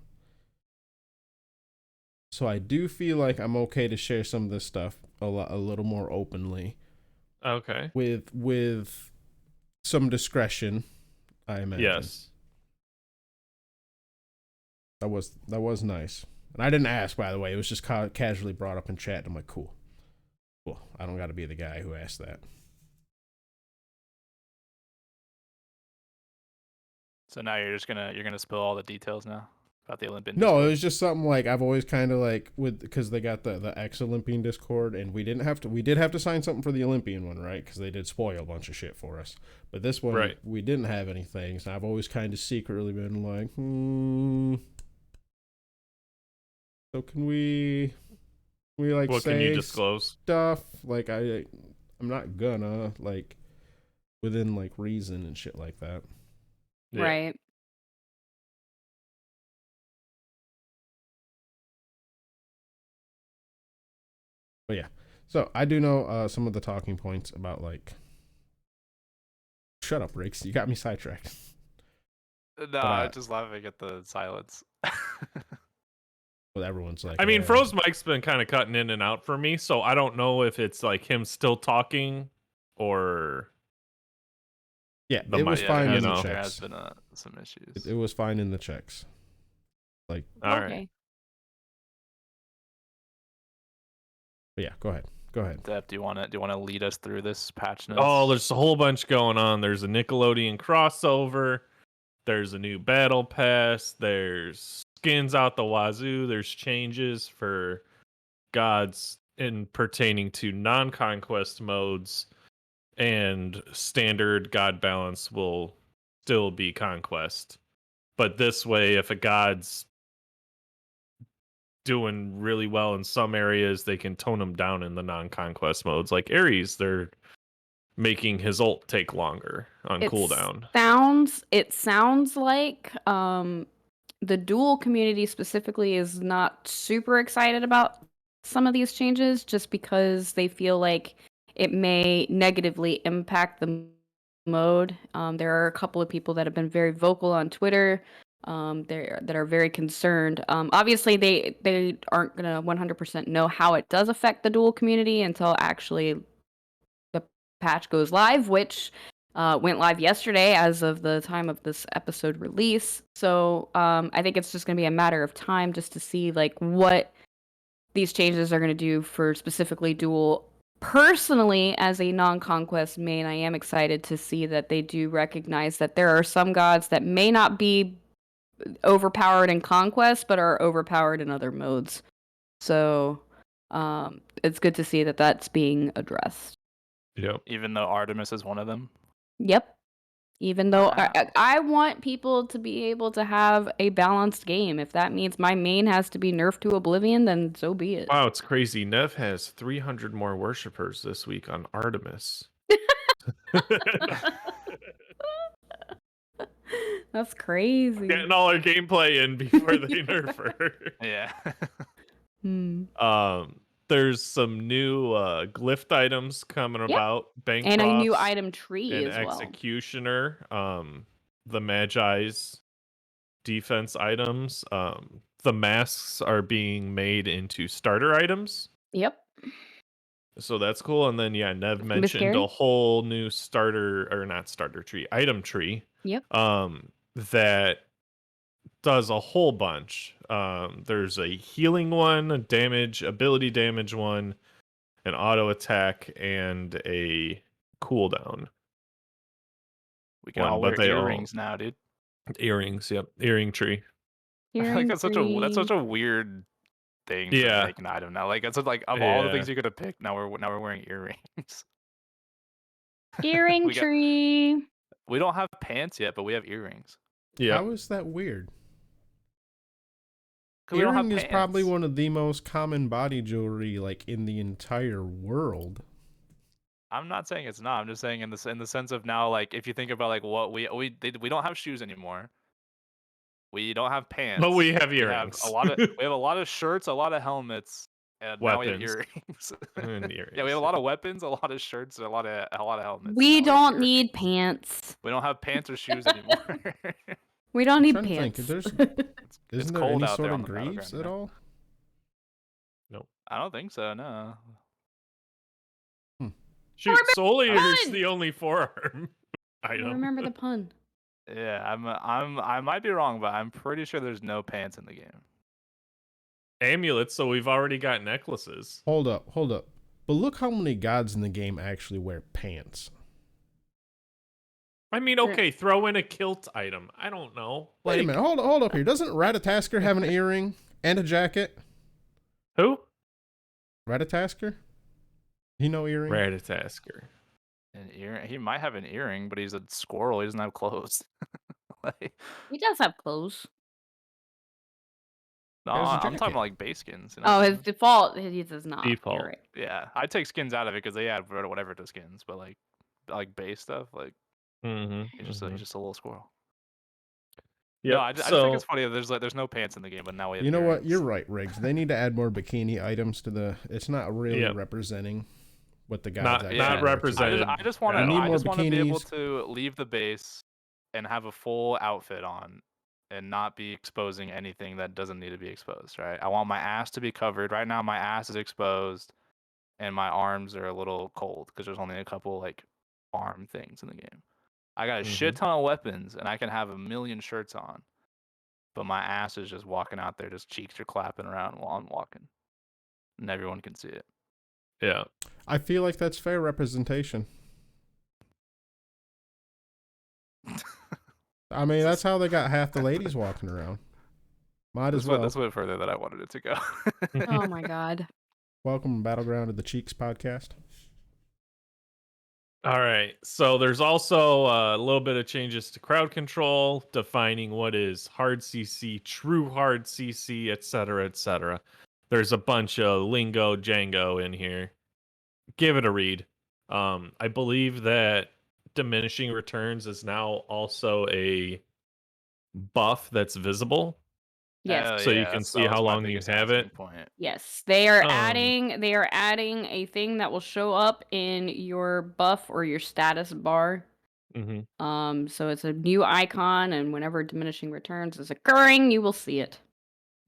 So I do feel like I'm okay to share some of this stuff a little more openly. Okay. With some discretion, I imagine. Yes. That was nice. And I didn't ask, by the way. It was just casually brought up in chat. I'm like, cool. I don't got to be the guy who asked that. So now you're gonna spill all the details now about the Olympian. No, Discord? it was just something like I've always kind of like because they got the ex-Olympian Discord, and we did have to sign something for the Olympian one, right? Because they did spoil a bunch of shit for us. But this one, right. we didn't have anything, so I've always kind of secretly been like, So can we like what say can you disclose? stuff like I'm not gonna like within like reason and shit like that. Yeah. Right. But yeah, so I do know some of the talking points about like. Shut up, Riggs. You got me sidetracked. No, I'm just laughing at the silence. Well, everyone's like. I mean, Froze Mike's been kind of cutting in and out for me, so I don't know if it's like him still talking or. Yeah, it was fine in the checks. There has been some issues. It was fine in the checks. Like. All right. But yeah, go ahead. Deb, do you want to lead us through this patch notes? Oh, there's a whole bunch going on. There's a Nickelodeon crossover. There's a new battle pass. There's skins out the wazoo. There's changes for gods in pertaining to non-conquest modes, and standard god balance will still be conquest. But this way, if a god's doing really well in some areas, they can tone him down in the non-conquest modes. Like Ares, they're making his ult take longer on cooldown. It sounds like the duel community specifically is not super excited about some of these changes just because they feel like it may negatively impact the mode. There are a couple of people that have been very vocal on Twitter that are very concerned. Obviously, they aren't going to 100% know how it does affect the duel community until actually the patch goes live, which went live yesterday as of the time of this episode release. So I think it's just going to be a matter of time just to see like what these changes are going to do for specifically duel. Personally, as a non-conquest main, I am excited to see that they do recognize that there are some gods that may not be overpowered in conquest, but are overpowered in other modes. So it's good to see that that's being addressed. Yep. Even though Artemis is one of them. Yep. Even though I want people to be able to have a balanced game. If that means my main has to be nerfed to oblivion, then so be it. Wow, it's crazy. Nev has 300 more worshippers this week on Artemis. That's crazy. Getting all our gameplay in before they nerf her. Yeah. There's some new glyph items coming about. Bancrofts and a new item tree and as well. Executioner. The Magi's defense items. The masks are being made into starter items. Yep. So that's cool. And then Nev mentioned a whole new item tree. Yep. That does a whole bunch. There's a healing one, a ability damage one, an auto attack, and a cooldown. We can all but wear they all earrings now, dude. earrings. Yep, earring tree. I Earring think that's such tree. a weird thing to Yeah. make an item now. Like it's like of all the Yeah. things you could have picked, now we're wearing earrings. Earring We got tree. we don't have pants yet, but we have earrings. Yeah. How is that weird? 'Cause we don't have Earring is probably pants. one of the most common body jewelry like in the entire world. I'm not saying it's not. I'm just saying in the sense of now, like if you think about like what we don't have shoes anymore. We don't have pants. But we have We have earrings. we have a lot of shirts, a lot of helmets, and now we have Weapons. earrings. And Yeah, we earrings. have a lot of weapons, a lot of shirts, and a lot of helmets. and We now have don't need earrings. pants. We don't have pants or shoes anymore. We don't I'm need trying to think. pants. It's Isn't there cold any out sort there on of the greaves battleground, at you know? all? I don't think so. No. Shoot, Soul Eater's pun! the only forearm I item. remember the pun. Yeah, I might be wrong, but I'm pretty sure there's no pants in the game. Amulets, so we've already got necklaces. Hold up. But look how many gods in the game actually wear pants. I mean, okay, throw in a kilt item. I don't know. Wait a minute. Hold up here. Doesn't Ratatasker have an earring and a jacket? Who? Ratatasker? He no earring? Ratatasker. An ear? He might have an earring, but he's a squirrel. He doesn't have clothes. Like, He does have clothes. no, There's a I'm talking jacket. about like base skins. You know Oh, what I'm his saying? default, he does not. Default. You're right. Yeah, I take skins out of it because they add whatever to skins, but like base stuff, like Mm-hmm. he's just a little squirrel. Yep. No, I just think it's funny that there's no pants in the game, but now we have. You know what? earrings. You're right, Riggs. They need to add more bikini items to the. It's not really Yep. representing what the gods Not actually Yeah. wear. represented. I just want at We need all. I more just want to be able bikinis. to leave the base and have a full outfit on and not be exposing anything that doesn't need to be exposed, right? I want my ass to be covered. Right now my ass is exposed and my arms are a little cold because there's only a couple like arm things in the game. I got a shit ton of weapons and I can have a million shirts on. But my ass is just walking out there, just cheeks are clapping around while I'm walking. And everyone can see it. Yeah. I feel like that's fair representation. I mean, that's how they got half the ladies walking around. Might as well. That's a bit further than I wanted it to go. Oh my god. Welcome, Battleground of the Cheeks podcast. All right. So there's also a little bit of changes to crowd control, defining what is hard CC, true hard CC, etc., etc. There's a bunch of lingo jango in here. Give it a read. I believe that diminishing returns is now also a buff that's visible, Yes. Hell so you yeah, can that see was how my long you biggest have asking it. Point. Yes. They are Um, adding a thing that will show up in your buff or your status bar. Mm-hmm. So it's a new icon, and whenever diminishing returns is occurring, you will see it.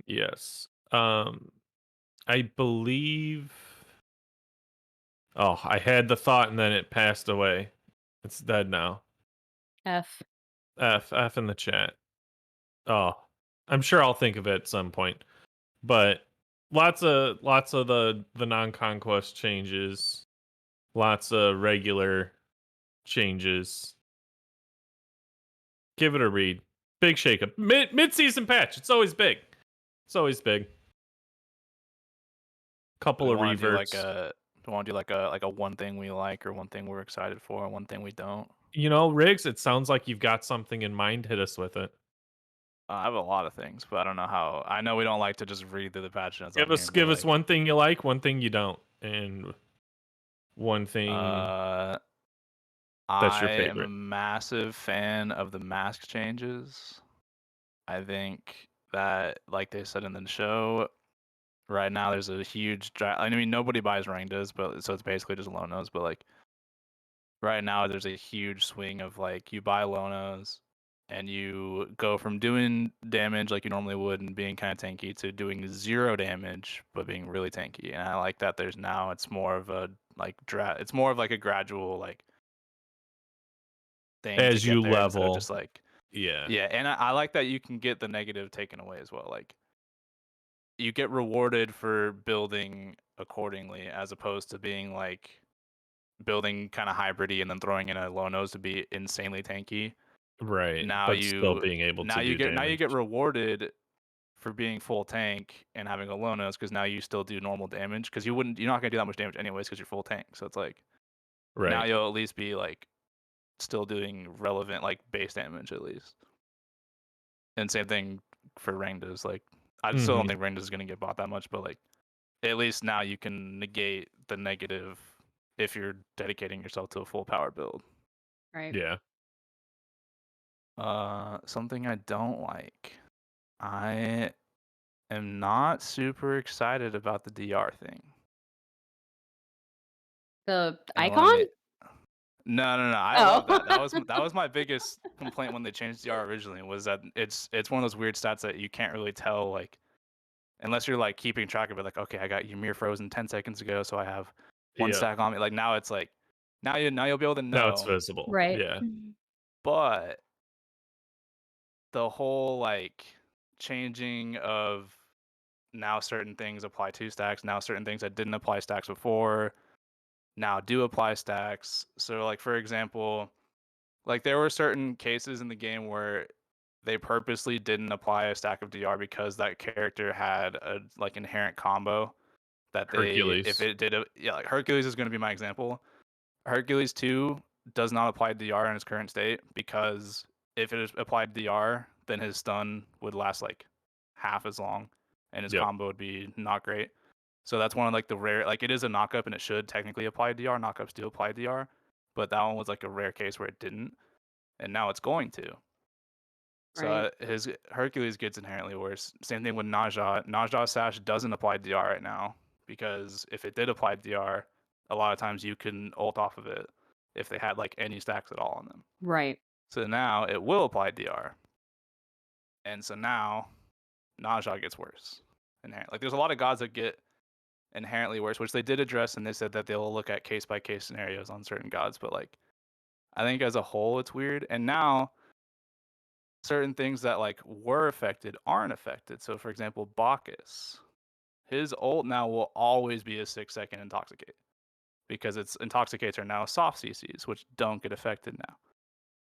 Yes. I believe. Oh, I had the thought and then it passed away. It's dead now. F. F in the chat. Oh, I'm sure I'll think of it at some point. But lots of the non-conquest changes, lots of regular changes. Give it a read. Big shakeup. Mid-season patch. It's always big. It's always big. Couple of reverts. Do want to do like a one thing we like or one thing we're excited for and one thing we don't? You know, Riggs, it sounds like you've got something in mind. Hit us with it. I have a lot of things, but I don't know how. I know we don't like to just read through the patch notes. Give us one thing you like, one thing you don't, and one thing that's your I am a favorite. massive fan of the mask changes. I think that, like they said in the show, right now there's a huge. I mean, nobody buys Rangdas, but so it's basically just Lonos. But like, right now there's a huge swing of like you buy Lonos, and you go from doing damage like you normally would and being kind of tanky to doing 0 damage but being really tanky. And I like that there's now it's more of a like it's more of like a gradual like thing As to get you there instead of level. just like Yeah. yeah. And I like that you can get the negative taken away as well. Like you get rewarded for building accordingly as opposed to being like building kind of hybridy and then throwing in a low nose to be insanely tanky. Right. Now but still being able now to you do get damage. now you get rewarded for being full tank and having a low nose because now you still do normal damage because you're not gonna do that much damage anyways because you're full tank. So it's like now Right. you'll at least be like still doing relevant like base damage at least. And same thing for Rangdas. Like I still don't think Rangdas is gonna get bought that much, but like at least now you can negate the negative if you're dedicating yourself to a full power build. Right. Yeah. Something I don't like. I am not super excited about the DR thing. The And let icon? me- No. I Oh. love that. That was my biggest complaint when they changed DR originally was that it's one of those weird stats that you can't really tell like unless you're like keeping track of it. Like okay, I got Ymir frozen 10 seconds ago, so I have one stack on me. Like now it's like now you'll be able to know. Now it's visible. Right. Yeah. But the whole like changing of now certain things apply to stacks, now certain things that didn't apply stacks before now do apply stacks. So like for example, like there were certain cases in the game where they purposely didn't apply a stack of DR because that character had a like inherent combo that Hercules. if it did like Hercules is going to be my example. Hercules 2 does not apply DR in its current state because if it is applied DR, then his stun would last like half as long and his combo would be not great. So that's one of like the rare like it is a knockup and it should technically apply DR. Knockups do apply DR, but that one was like a rare case where it didn't, and now it's going to. So Right. his Hercules gets inherently worse. Same thing with Naja. Naja Sash doesn't apply DR right now because if it did apply DR, a lot of times you can ult off of it if they had like any stacks at all on them. Right. So now it will apply DR, and so now Naja gets worse. Like there's a lot of gods that get inherently worse, which they did address, and they said that they'll look at case by case scenarios on certain gods. But like, I think as a whole, it's weird. And now certain things that like were affected aren't affected. So for example, Bacchus, his ult now will always be a 6-second intoxicate because its intoxicates are now soft CCs, which don't get affected now.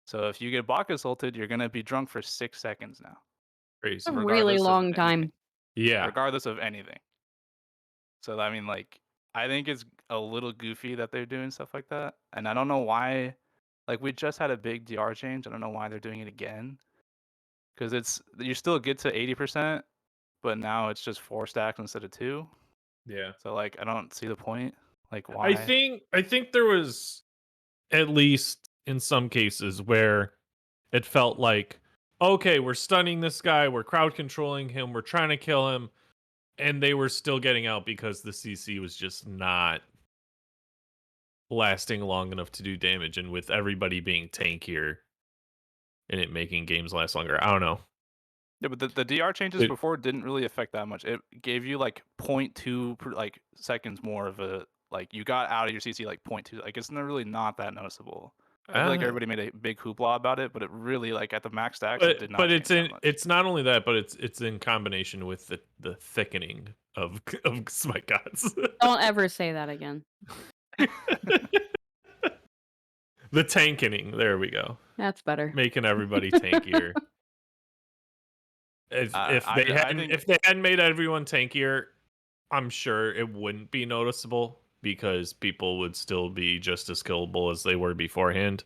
So if you get Bacchus ulted, you're gonna be drunk for 6 seconds now. Crazy. A really long anything. time. Yeah. Regardless of anything. So I mean, like, I think it's a little goofy that they're doing stuff like that, and I don't know why. Like, we just had a big DR change. I don't know why they're doing it again. Because it's you still get to 80%, but now it's just 4 stacks instead of 2. Yeah. So like, I don't see the point. Like, why? I think there was at least in some cases where it felt like, okay, we're stunning this guy, we're crowd controlling him, we're trying to kill him, and they were still getting out because the CC was just not lasting long enough to do damage, and with everybody being tankier and it making games last longer. I don't know. Yeah, but the DR changes before didn't really affect that much. It gave you like 0.2 like seconds more of a like you got out of your CC like 0.2. Like it's really not that noticeable. I feel like everybody made a big hoopla about it, but it really like at the max stacks it did not. But change that much. it's not only that, but it's in combination with the thickening of Smite gods. Don't ever say that again. The tankening. There we go. That's better. Making everybody tankier. If they hadn't made everyone tankier, I'm sure it wouldn't be noticeable because people would still be just as killable as they were beforehand.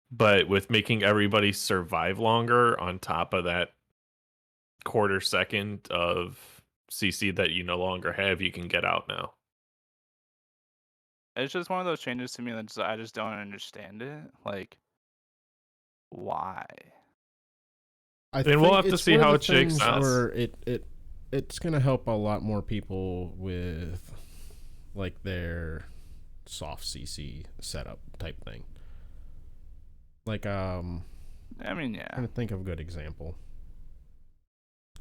But with making everybody survive longer on top of that quarter second of CC that you no longer have, you can get out now. It's just one of those changes to me that I just don't understand it. Like, why? And we'll have to see how it shakes out. Where it's gonna help a lot more people with like their soft CC setup type thing. Like I mean, yeah. I'm trying to think of a good example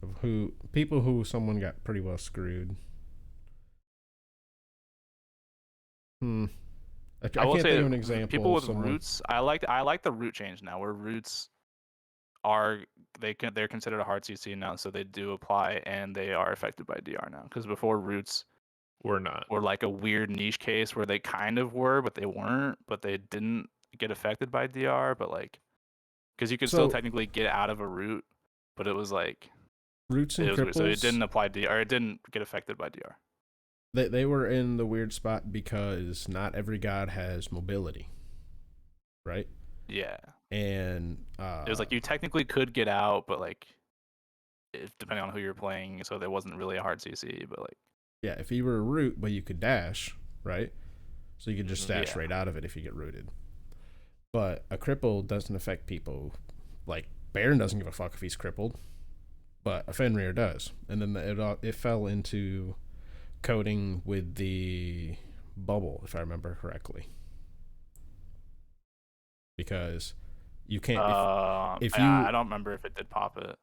of people who someone got pretty well screwed. I can't think of an example. People with roots. I like the root change now, where roots are they're considered a hard CC now, so they do apply and they are affected by DR now. Because before roots were not. Or like a weird niche case where they kind of were, but they weren't, but they didn't get affected by DR, but like, because you could still technically get out of a root, but it was like roots and it was weird. So it cripples. didn't apply DR. It didn't get affected by DR. They were in the weird spot because not every god has mobility, right? Yeah. And it was like you technically could get out, but like, depending on who you're playing, so there wasn't really a hard CC, but like. Yeah, if you were a root, but you could dash, right? So you could just dash right out of it if you get rooted. But a cripple doesn't affect people. Like, Baron doesn't give a fuck if he's crippled, but a Fenrir does. And then it fell into coding with the bubble, if I remember correctly. Because you can't... if you, I don't remember if it did pop it.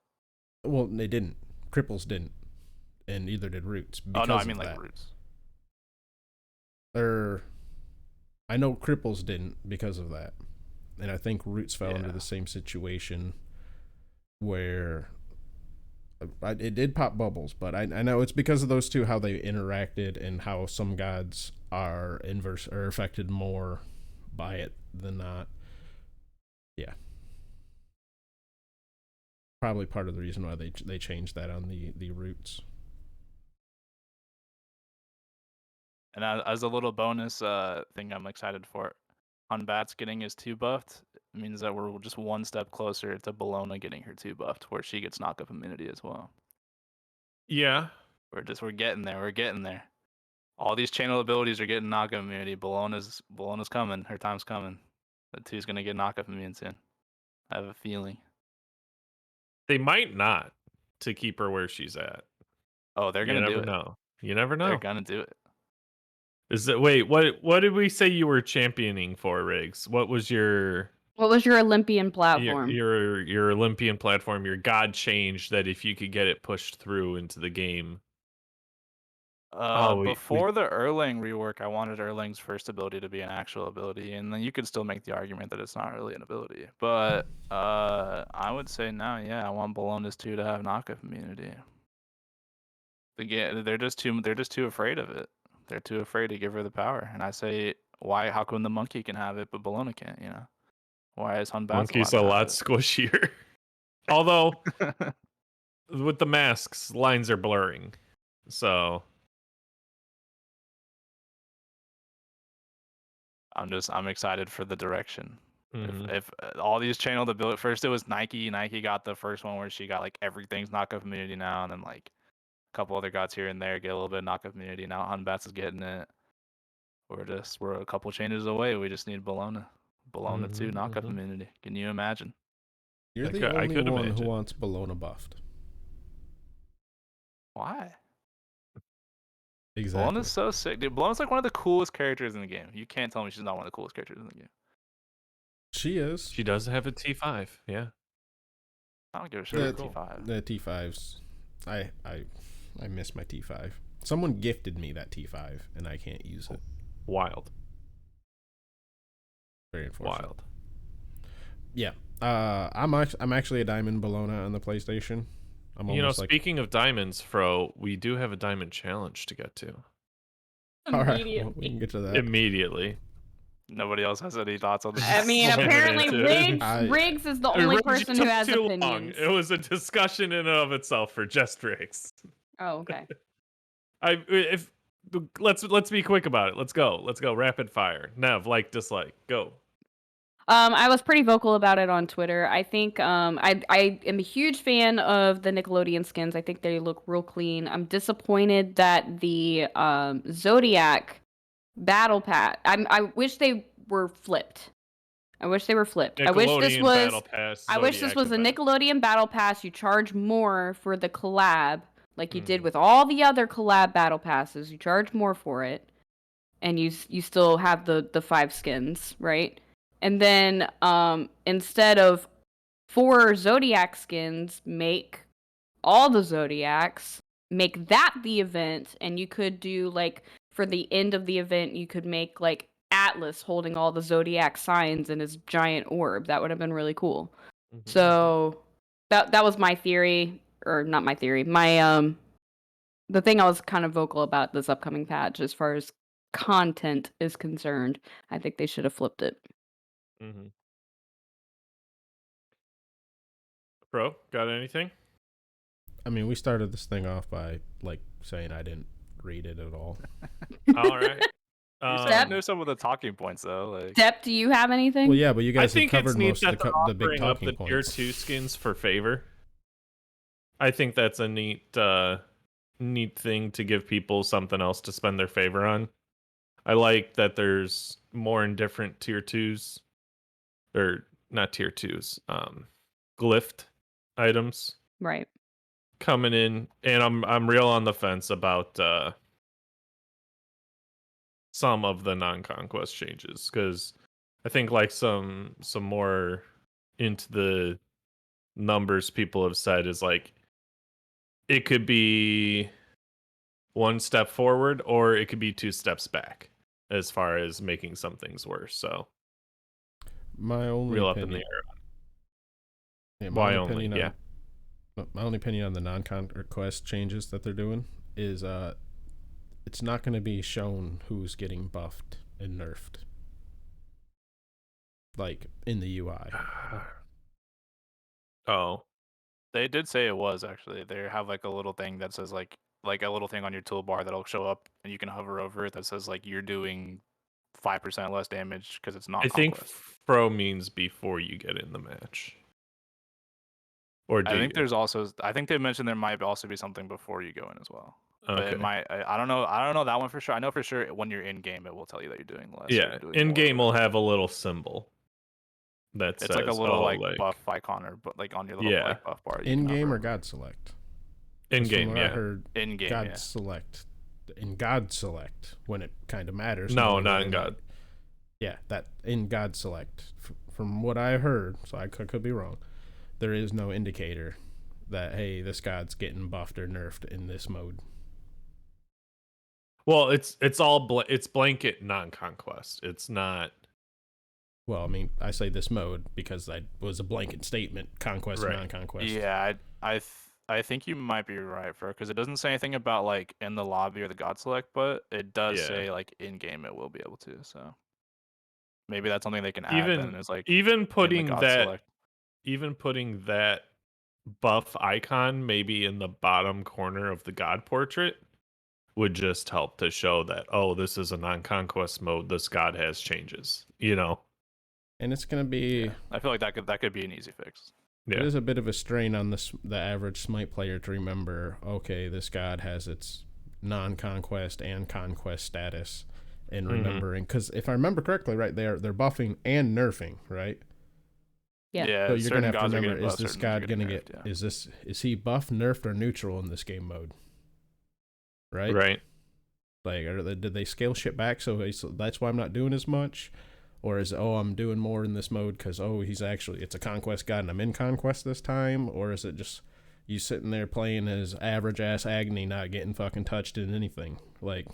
Well, they didn't. Cripples didn't. And neither did roots. Oh, no, I mean like roots. I know cripples didn't because of that. And I think roots fell into the same situation where it did pop bubbles, but I know it's because of those two, how they interacted and how some gods are affected more by it than not. Yeah. Probably part of the reason why they changed that on the roots. And as a little bonus thing I'm excited for, Hunbat's getting his 2 buffed. It means that we're just one step closer to Bologna getting her 2 buffed, where she gets knock-up immunity as well. Yeah. We're getting there. We're getting there. All these channel abilities are getting knock-up immunity. Bologna's coming. Her time's coming. The 2's gonna get knock-up immune soon. I have a feeling. They might not, to keep her where she's at. Oh, they're gonna do it. You never know. They're gonna do it. Wait, what did we say you were championing for, Riggs? What was your Olympian platform? Your Olympian platform, your god change that if you could get it pushed through into the game. Before the Erlang rework, I wanted Erlang's first ability to be an actual ability, and then you could still make the argument that it's not really an ability. But I would say now, I want Bologna's 2 to have knockup immunity. Again, they're just too afraid of it. They're too afraid to give her the power. And I say, why? How come the monkey can have it, but Bologna can't? You know, why is Hunbat's Monkey's a lot squishier? Although with the masks, lines are blurring, so I'm excited for the direction. If all these channel to build, first it was Nike. Nike got the first one where she got like everything's knockup immunity now, and then like a couple other gods here and there get a little bit of knockup immunity. Now Hunbat's is getting it. We're a couple changes away. We just need Bologna 2 knockup immunity. Can you imagine? You're the only one who wants Bologna buffed. Why? Exactly. Bologna's so sick, dude. Bologna's like one of the coolest characters in the game. You can't tell me she's not one of the coolest characters in the game. She is. She does have a T5, yeah. I don't give a shit about T5. The T5s. I miss my T5. Someone gifted me that T5 and I can't use it. Wild. Very unfortunate. Wild. Yeah. I'm actually a Diamond Bologna on the PlayStation. Speaking of diamonds, Fro, we do have a diamond challenge to get to. All right, well, we can get to that immediately. Nobody else has any thoughts on this. I mean, apparently Riggs is the only person who has opinions. It was a discussion in and of itself for just Riggs. Oh, okay. Let's be quick about it. Let's go. Rapid fire. Nev, like, dislike. Go. I was pretty vocal about it on Twitter. I think I am a huge fan of the Nickelodeon skins. I think they look real clean. I'm disappointed that the Zodiac battle pass. I wish they were flipped. I wish this was a Nickelodeon battle pass. You charge more for the collab, like you did with all the other collab battle passes. You charge more for it, and you still have the 5 skins, right? And then instead of 4 Zodiac skins, make all the Zodiacs, make that the event, and you could do, like, for the end of the event, you could make, like, Atlas holding all the Zodiac signs in his giant orb. That would have been really cool. So that was my theory, or not my theory, my the thing I was kind of vocal about this upcoming patch, as far as content is concerned, I think they should have flipped it. Mm-hmm. Bro, got anything? I mean, we started this thing off by saying I didn't read it at all. All right. You said know some of the talking points though. Like, Depp, do you have anything? Well, yeah, but you guys have covered neat most of that the big offering up talking the tier points. 2 skins for favor. I think that's a neat thing to give people something else to spend their favor on. I like that there's more in different tier 2s, or not tier 2s, glyphed items Right. coming in, and I'm real on the fence about some of the non-conquest changes, because I think like some more into the numbers people have said is like it could be one step forward or it could be 2 steps back as far as making some things worse. So my only real opinion, up in the air. Yeah, Why only? Yeah. My only opinion on the non-conquest changes that they're doing is it's not going to be shown who's getting buffed and nerfed, like in the UI. Oh, they did say it was actually. They have like a little thing that says like a little thing on your toolbar that'll show up, and you can hover over it that says like you're doing 5% less damage because it's not. I think conquest. Fro means before you get in the match. Or do I think you? there's also. I think they mentioned there might also be something before you go in as well. But Okay. it might. I don't know. I don't know that one for sure. I know for sure when you're in game, it will tell you that you're doing less. or Yeah, you're doing in more or game will whatever. have a little symbol that It's says, like a little oh, like buff icon or like on your little Yeah. like buff bar. you In can game hover or over. God Select? in 'Cause from game. what Yeah, I heard, In game. God Yeah. Select. In God Select, when it kind of matters. No, when not you're in God. Yeah, that in God Select. From what I heard, so I could be wrong, there is no indicator that, hey, this god's getting buffed or nerfed in this mode. Well, it's it's blanket non-conquest. It's not. Well, I mean, I say this mode because that was a blanket statement, conquest, Right. non-conquest. Yeah, I think you might be right, for because it doesn't say anything about like in the lobby or the God Select, but it does Yeah. say like in game it will be able to. So maybe that's something they can add. Then is like even putting God that Select. even putting that buff icon maybe in the bottom corner of the god portrait would just help to show that, oh, this is a non-conquest mode, this god has changes, And it's going to be... Yeah. I feel like that could be an easy fix. Yeah. It is a bit of a strain on the average Smite player to remember, okay, this god has its non-conquest and conquest status, and remembering, because if I remember correctly, right, they're buffing and nerfing, right? Yeah. So you're gonna have to gods are remember: getting is buffed, this certain ones are god getting gonna nerfed, get? Is he buff, nerfed, or neutral in this game mode? Right. Right. Like, did they scale shit back? So that's why I'm not doing as much, or is it, oh, I'm doing more in this mode because it's a conquest god and I'm in conquest this time, or is it just you sitting there playing as average ass Agni, not getting fucking touched in anything? Like,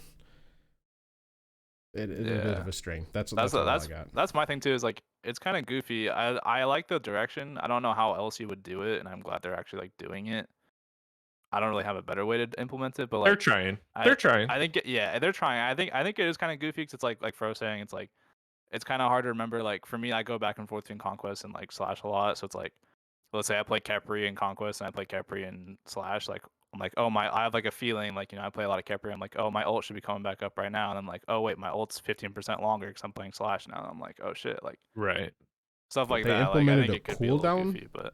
it's a bit of a strain. That's all I got. That's my thing too. Is like it's kind of goofy. I like the direction. I don't know how else you would do it, and I'm glad they're actually like doing it. I don't really have a better way to implement it, but like They're trying. They're trying. I think they're trying. I think it is kind of goofy because it's like Fro saying, it's like it's kind of hard to remember. Like for me, I go back and forth between Conquest and like Slash a lot. So it's like, let's say I play Khepri in Conquest and I play Khepri in Slash. Like I'm like, oh I have like a feeling like I play a lot of Khepri. I'm like, oh, my ult should be coming back up right now. And I'm like, oh wait, my ult's 15% longer because I'm playing Slash now. And I'm like, oh shit, like Right. stuff like They that. Like I implemented think a it could be a little cooldown? goofy, but.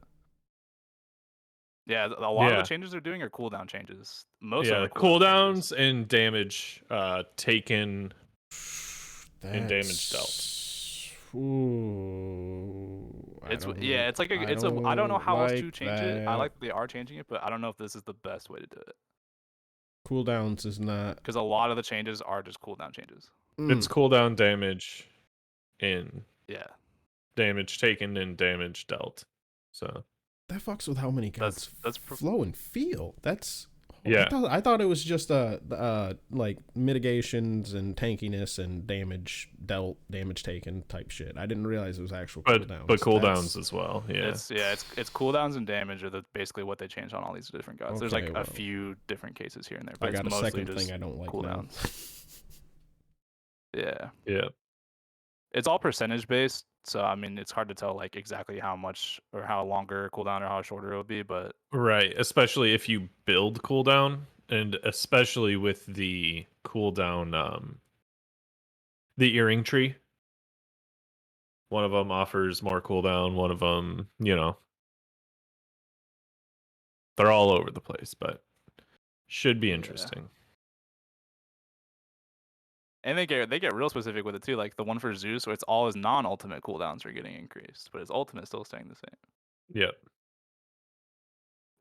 Yeah, a lot of the changes they're doing are cooldown changes. Most of the cooldowns and damage taken and damage dealt. Ooh, it's like I don't know how else to change it. I like that they are changing it, but I don't know if this is the best way to do it. Cooldowns is not, because a lot of the changes are just cooldown changes. It's cooldown damage in damage taken and damage dealt. So that fucks with how many gods that's flow and feel. That's Yeah. I thought it was just like mitigations and tankiness and damage dealt, damage taken type shit. I didn't realize it was actual cooldowns. But cooldowns as well. Yeah. It's cooldowns and damage are basically what they changed on all these different gods. There's like a few different cases here and there, but I got it's a mostly second just thing I don't like cooldowns. Yeah. Yeah. It's all percentage based, so I mean it's hard to tell like exactly how much or how longer cooldown or how shorter it will be, but Right, especially if you build cooldown, and especially with the cooldown, the earring tree. One of them offers more cooldown. One of them, they're all over the place, but should be interesting. And they get real specific with it too. Like the one for Zeus, where it's all his non-ultimate cooldowns are getting increased, but his ultimate still staying the same. Yep.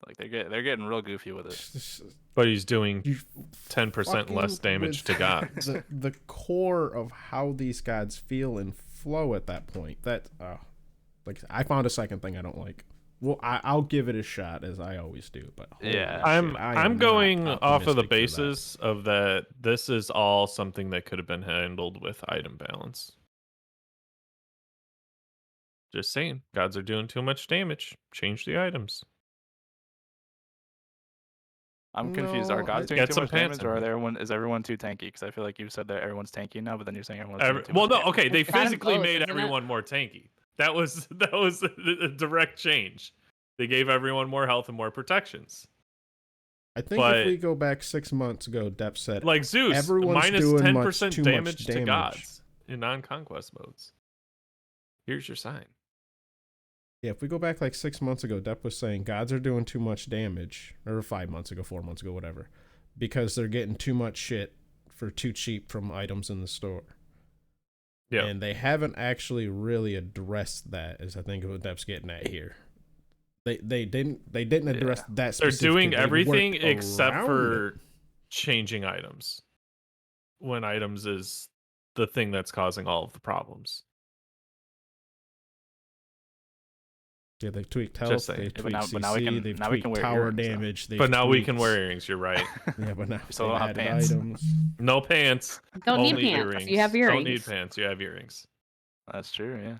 Like they're getting real goofy with it. But he's doing 10% less damage to gods. The core of how these gods feel and flow at that point. That like I found a second thing I don't like. Well, I'll give it a shot as I always do, but yeah, I'm going off of the basis of that this is all something that could have been handled with item balance. Just saying, gods are doing too much damage. Change the items. I'm confused. Are gods doing Get too some much damage, pants or is everyone too tanky? Because I feel like you said that everyone's tanky now, but then you're saying everyone's doing too Well, much no, damage. okay, they It's kind of physically both, made isn't it? everyone more tanky. That was a direct change. They gave everyone more health and more protections. I think if we go back 6 months ago, Depp said Like Zeus, everyone's minus doing 10% too damage much to damage. gods in non-conquest modes. Here's your sign. Yeah, if we go back like 6 months ago, Depp was saying gods are doing too much damage, or 5 months ago, 4 months ago, whatever, because they're getting too much shit for too cheap from items in the store. Yeah, and they haven't actually really addressed that, as I think what Depp's getting at here. They didn't address that. They're doing everything except for it. changing items. When items is the thing that's causing all of the problems. Yeah, they've tweaked health, they've tweaked CC, they've tweaked tower damage. But now we can wear earrings, you're right. Yeah, but now so don't have pants. Items. No pants. Don't need only pants. Earrings. You have earrings. Don't need pants. You have earrings. That's true, yeah.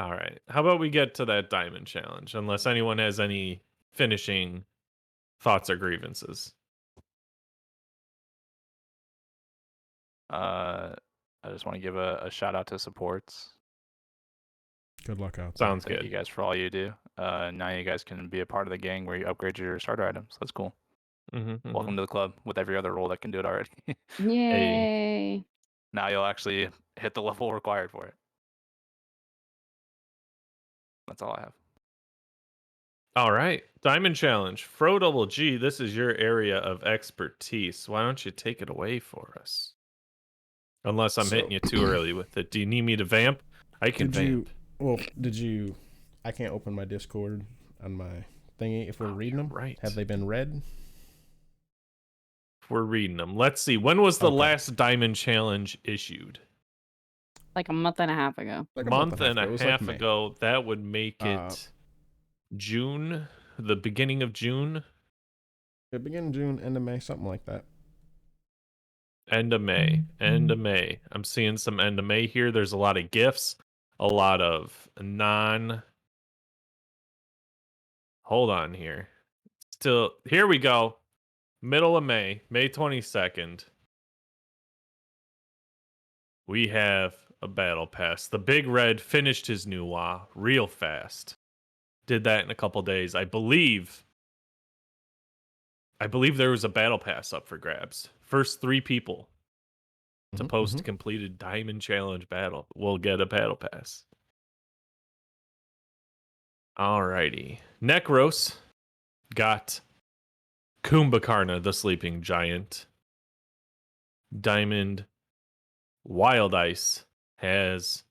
All right. How about we get to that diamond challenge, unless anyone has any finishing thoughts or grievances. I just want to give a shout out to supports. Good luck out. Sounds Thank good. you guys for all you do. Now you guys can be a part of the gang where you upgrade your starter items. That's cool. Welcome to the club with every other role that can do it already. Yay. Now you'll actually hit the level required for it. That's all I have. All right. Diamond challenge. Fro Double G, this is your area of expertise. Why don't you take it away for us? Unless I'm hitting you too early with it. Do you need me to vamp? I can vamp. I can't open my Discord on my thingy if we're reading them. Right. Have they been read? We're reading them. Let's see. When was the last diamond challenge issued? Like a month and a half ago. Like a month and a half ago. That would make it June, the beginning of June. The beginning of June, end of May, something like that. End of May. End of May. I'm seeing some end of May here. There's a lot of gifts. A lot of Hold on here. Still, here we go. Middle of May, May 22nd. We have a battle pass. The Big Red finished his new WoW real fast. Did that in a couple days. I believe there was a battle pass up for grabs. First 3 people to post completed diamond challenge battle will get a battle pass. Alrighty. Necros got Kumbhakarna, the sleeping giant. Diamond Wild Ice has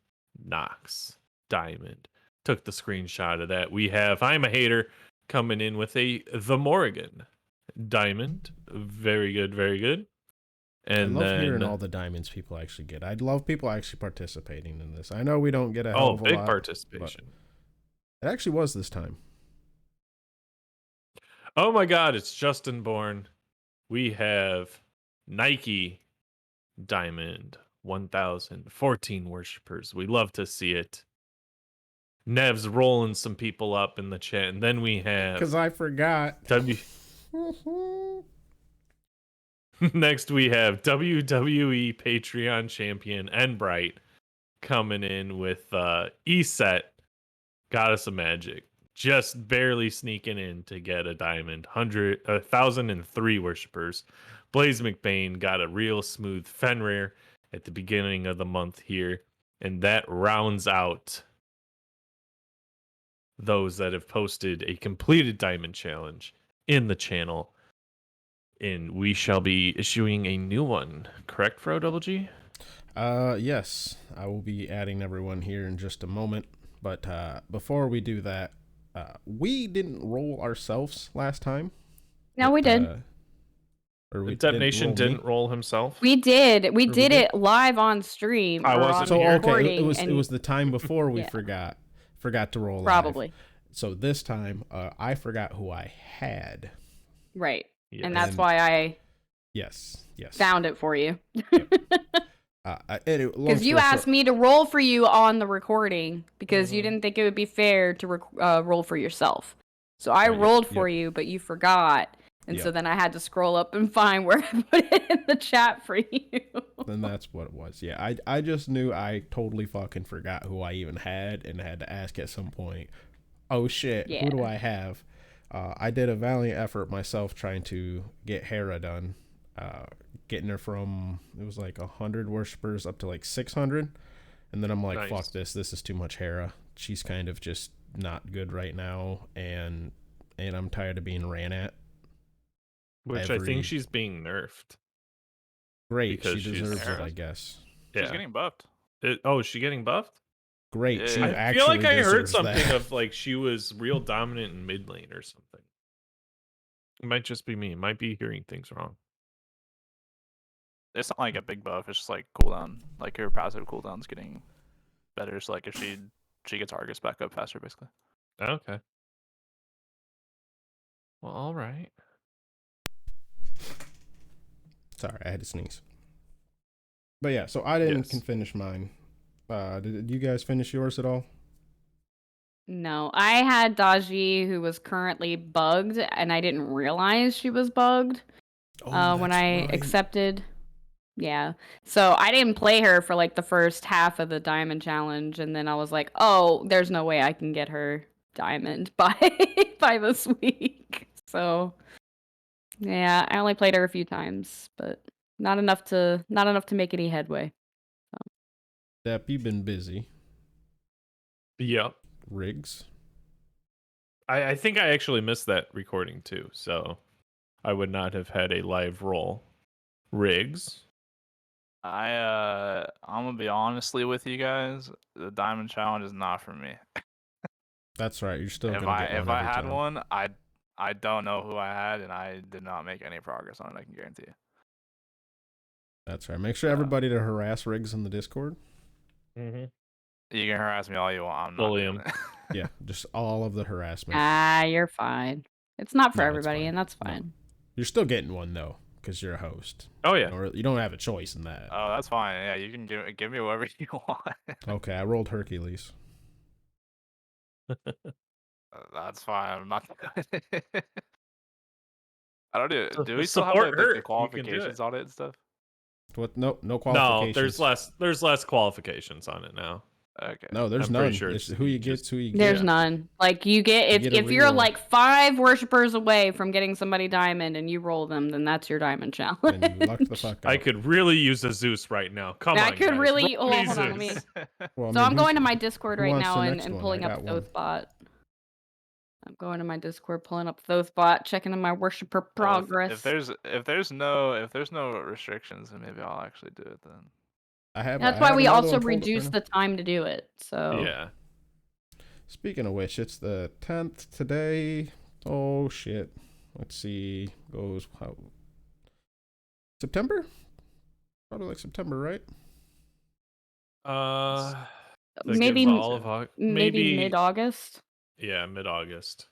Nox. Diamond. Took the screenshot of that. We have I'm a Hater coming in with the Morrigan. Diamond. Very good, very good. And I love hearing all the diamonds people actually get. I'd love people actually participating in this. I know we don't get a hell of a big lot, participation. It actually was this time. Oh my God, it's Justin Bourne. we have Nike Diamond 1014 worshipers. We love to see it. Nev's rolling some people up in the chat, and then we have Because I forgot. Next we have WWE Patreon champion Enbright coming in with ESET Goddess of Magic, just barely sneaking in to get a diamond. 1,003 worshipers. Blaze McBain got a real smooth Fenrir at the beginning of the month here, and that rounds out those that have posted a completed diamond challenge in the channel. And we shall be issuing a new one, correct, Fro Double G? Yes, I will be adding everyone here in just a moment. But before we do that, we didn't roll ourselves last time. No, we did. Or we Detonation didn't roll himself. We did. We did it live on stream. I wasn't so here. okay. It was the time before we forgot to roll. Probably. Live. So this time, I forgot who I had. Right. Yes. And that's why I yes found it for you. Because you asked me to roll for you on the recording because you didn't think it would be fair to roll for yourself. So I rolled for you, but you forgot. And so then I had to scroll up and find where I put it in the chat for you. Then that's what it was. Yeah, I just knew I totally fucking forgot who I even had and had to ask at some point, oh shit, who do I have? I did a valiant effort myself trying to get Hera done. Getting her from, it was like 100 worshipers up to like 600. And then I'm like, fuck this. This is too much Hera. She's kind of just not good right now. And I'm tired of being ran at. Which I think she's being nerfed. Great. She deserves it, I guess. She's getting buffed. Is she getting buffed? Great. Yeah. She I feel like I heard something that. of like she was real dominant in mid lane or something. It might just be me. It might be hearing things wrong. It's not like a big buff. It's just like cooldown. Like her passive cooldown's getting better. So like if she gets Argus back up faster, basically. Okay. Well, all right. Sorry, I had to sneeze. But yeah, so I didn't finish mine. Did you guys finish yours at all? No, I had Daji who was currently bugged, and I didn't realize she was bugged when I accepted. Yeah, so I didn't play her for like the first half of the diamond challenge, and then I was like, oh, there's no way I can get her diamond by this week. So yeah, I only played her a few times, but not enough to make any headway. Depp, you've been busy. Yep. Riggs. I think I actually missed that recording too, so I would not have had a live roll. Riggs. I'm gonna be honestly with you guys. The diamond challenge is not for me. That's right. You're still if gonna get one if I every had time. one, I don't know who I had, and I did not make any progress on it. I can guarantee you. That's right. Make sure everybody to harass Riggs in the Discord. Mm-hmm. You can harass me all you want. I'm not Bully doing him. it. Yeah, just all of the harassment. You're fine. It's not for everybody, fine. and that's No. fine. You're still getting one though, because you're a host. Oh yeah. Or you don't have a choice in that. Oh, that's fine. Yeah, you can give me whatever you want. Okay, I rolled Hercules. That's fine. I'm not. I don't do. Do we still have Support like, her. the qualifications on it and stuff? What? No No, qualifications. there's less qualifications on it now. Okay. No, there's I'm none. pretty sure It's it's who you just- get, who you get. There's none. Like you get if you're reroll. like 5 worshipers away from getting somebody diamond and you roll them, then that's your diamond challenge. And you lucked the fuck out. I could really use a Zeus right now. Come on, I could guys. really. Roll Oh, me hold on. Let me. Zeus. Well, I So mean, I'm going to my Discord who right wants the now and next one? pulling I up got one. Thothbot. I'm going to my Discord, pulling up Thothbot, checking in my worshiper progress. If there's no restrictions, then maybe I'll actually do it then. That's why we also reduced the time to do it. So Yeah. Speaking of which, it's the 10th today. Oh shit. Let's see. Goes how? September? Probably like September, right? That maybe gives all of maybe mid-August Yeah, mid-August.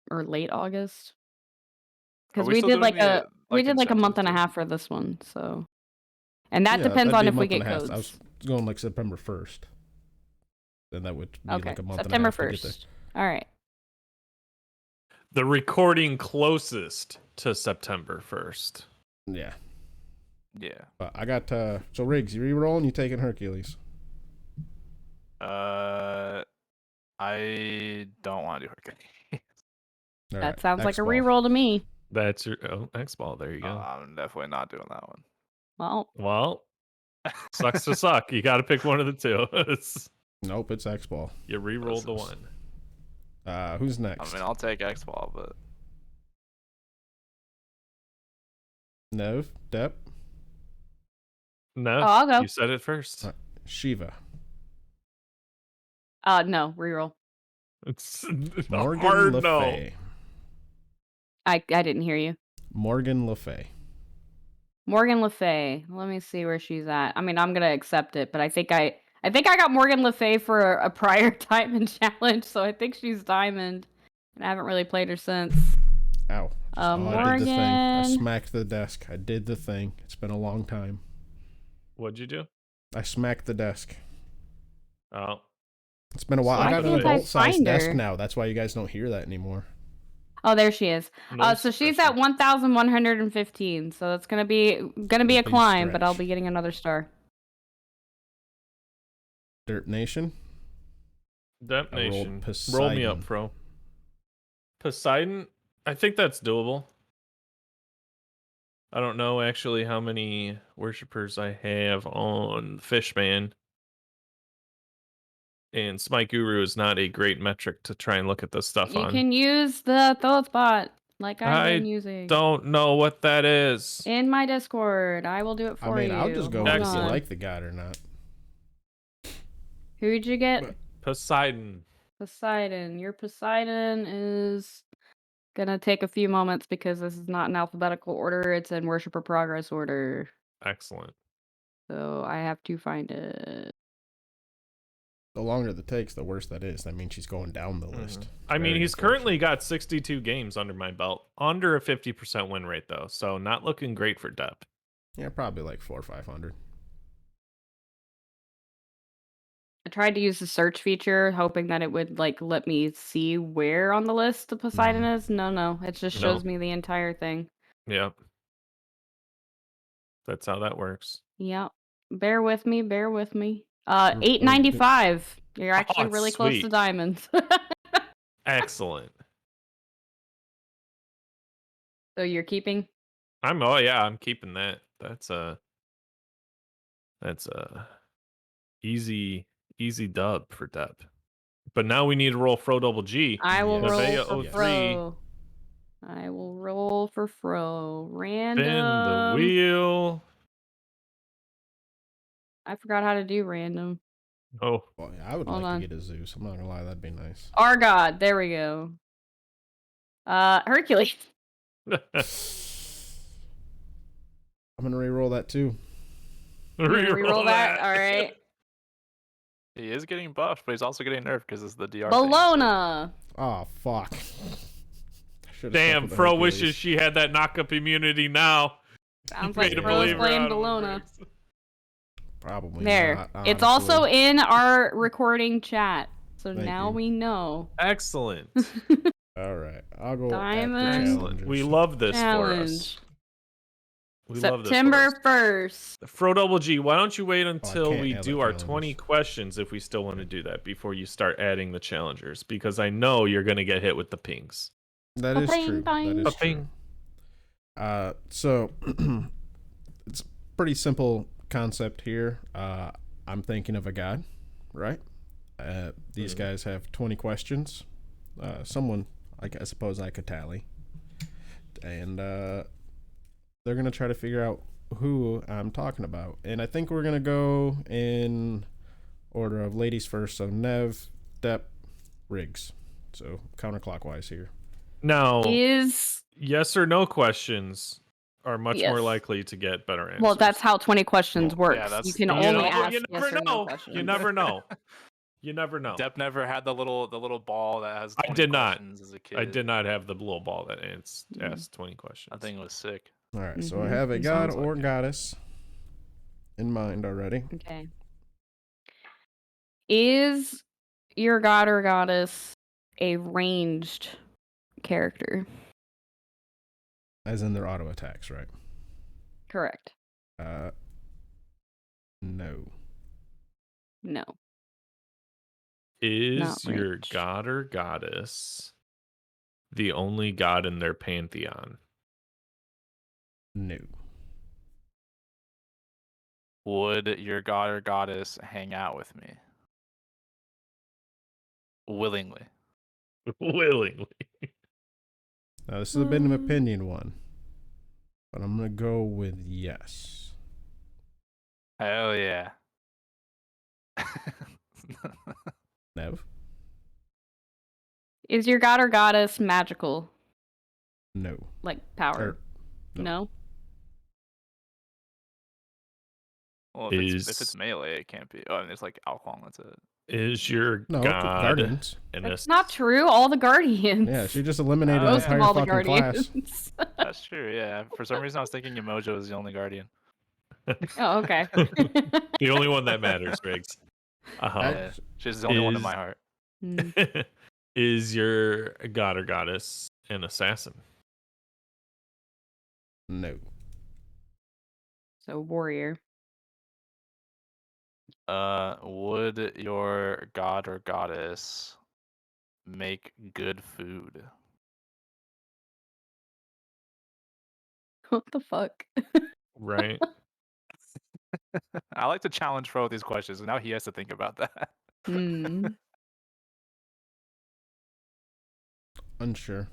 or late August. Are Because we still did doing like We did like a month and a too. half for this one, so. And that Yeah, depends that'd on be a if we month and get a half. codes. I was going like September 1st. Then that would be Okay, like a month September and a half to get there. 1st. All right. The recording closest to September 1st. Yeah. Yeah. But I got so Riggs, you re-rolling, you taking Hercules. I don't want to do Hercules. All That right, sounds like a X-Ball. reroll to me. That's your X-Ball. There you go. I'm definitely not doing that one. Well, Sucks to suck. You got to pick one of the two. Nope, it's X-Ball. You re-rolled the one. Who's next? I mean, I'll take X-Ball, but Nev, Dep, No, I'll go. you said it first. Shiva, no, reroll. It's Morgan hard Le no. Fay. I didn't hear you. Morgan Le Fay. Morgan Le Fay. Let me see where she's at. I mean, I'm gonna accept it, but I think I got Morgan Le Fay for a prior diamond challenge, so I think she's diamond, and I haven't really played her since. Ow. I did the thing. I Morgan. smacked the desk. I did the thing. It's been a long time. What'd you do? I smacked the desk. Oh, It's been a while. Why I got an can't I adult-sized find desk her? now. That's why you guys don't hear that anymore. Oh, there she is. no So she's pressure. at 1,115. So that's gonna be a Please climb, but I'll stretch. be getting another star. Dirt Nation. Dep I rolled Nation. Poseidon. Roll me up, Fro. Poseidon? I think that's doable. I don't know actually how many worshippers I have on Fishman. And Smite Guru is not a great metric to try and look at this stuff You on. can use the thought spot like I've been I using. don't know what that is. In my Discord. I will do it I for mean, you. I'll just go Hold with if you on. like the god or not. Who'd you get? But- Poseidon. Poseidon. Your Poseidon is gonna take a few moments because this is not in alphabetical order. It's in worshiper progress order. Excellent. So I have to find it. The longer it takes, the worse that is. That means she's going down the list. I mean, Very he's unfortunate. currently got 62 games under my belt. Under a 50% win rate, though. So not looking great for Dep. Yeah, probably like 400 or 500. I tried to use the search feature, hoping that it would like let me see where on the list the Poseidon is. No, it just shows me the entire thing. Yep. That's how that works. Yep. Bear with me. 895. You're actually really close to sweet. diamonds. Excellent. So you're keeping? I'm keeping that. That's easy dub for Dep. But now we need to roll Fro double G. I will roll Nevaeh for 03. Fro. I will roll for Fro. Random. Spin the wheel. I forgot how to do random. Oh, Well, yeah, I would Hold like on. to get a Zeus. I'm not gonna lie, that'd be nice. Our God. There we go. Hercules. I'm gonna re-roll that too. Reroll that. All right. he is getting buffed, but he's also getting nerfed because it's the DR. Bologna. Oh fuck. Should've stuck damn, with the Fro Hercules. wishes she had that knock-up immunity now. Sounds Made like a Fro's believer playing out of him, Bologna. Riggs. Probably There. not, It's also honestly. in our recording chat. So Thank now you. we know. Excellent. All right, I'll go Diamond. at the Excellent. challengers. We love this for us. Challenge. We love this for September us. 1st. Fro double G, why don't you wait until can't we add do the our challengers. 20 questions if we still want to do that before you start adding the challengers? Because I know you're going to get hit with the pings. That is Ba-ping, true. That bing. is Ba-ping. true. So it's a pretty simple concept here. I'm thinking of a god, right? These guys have 20 questions. Someone, I suppose I could tally. And they're going to try to figure out who I'm talking about. And I think we're going to go in order of ladies first. So Nev, Dep, Riggs. So counterclockwise here. Now, Is yes or no questions are much more Yes. likely to get better answers. well, that's how 20 questions Well, works. yeah, that's- you can you only know, ask you yes never or no know. questions. You never know. You never know. Dep never had the little ball that has. I 20 did not. questions As a kid. I did not have the little ball that asked 20 questions. That thing was sick. All right, so I have a god Sounds or like it. goddess in mind already. Okay. Is your god or goddess a ranged character? As in their auto attacks, right? Correct. No. No. Is Not your ranged. god or goddess the only god in their pantheon? No. Would your god or goddess hang out with me? Willingly. Willingly. Now, this is a bit of an opinion one, but I'm going to go with yes. Hell yeah. Nev? Is your god or goddess magical? No. Like power? no. No? Well, if it's melee, it can't be. Oh, I mean, it's like Alquang, that's it. Is your No, god Guardians. That's not true. All the guardians. Yeah, she just eliminated Oh, the Most entire of all the fucking class. guardians. That's true, yeah. For some reason, I was thinking Emojo was the only guardian. Oh, okay. The only one that matters, Riggs. Yeah, she's the only one in my heart. Is your god or goddess an assassin? No. So warrior. Would your god or goddess make good food? What the fuck? Right. I like to challenge Fro with these questions, and now he has to think about that. Unsure.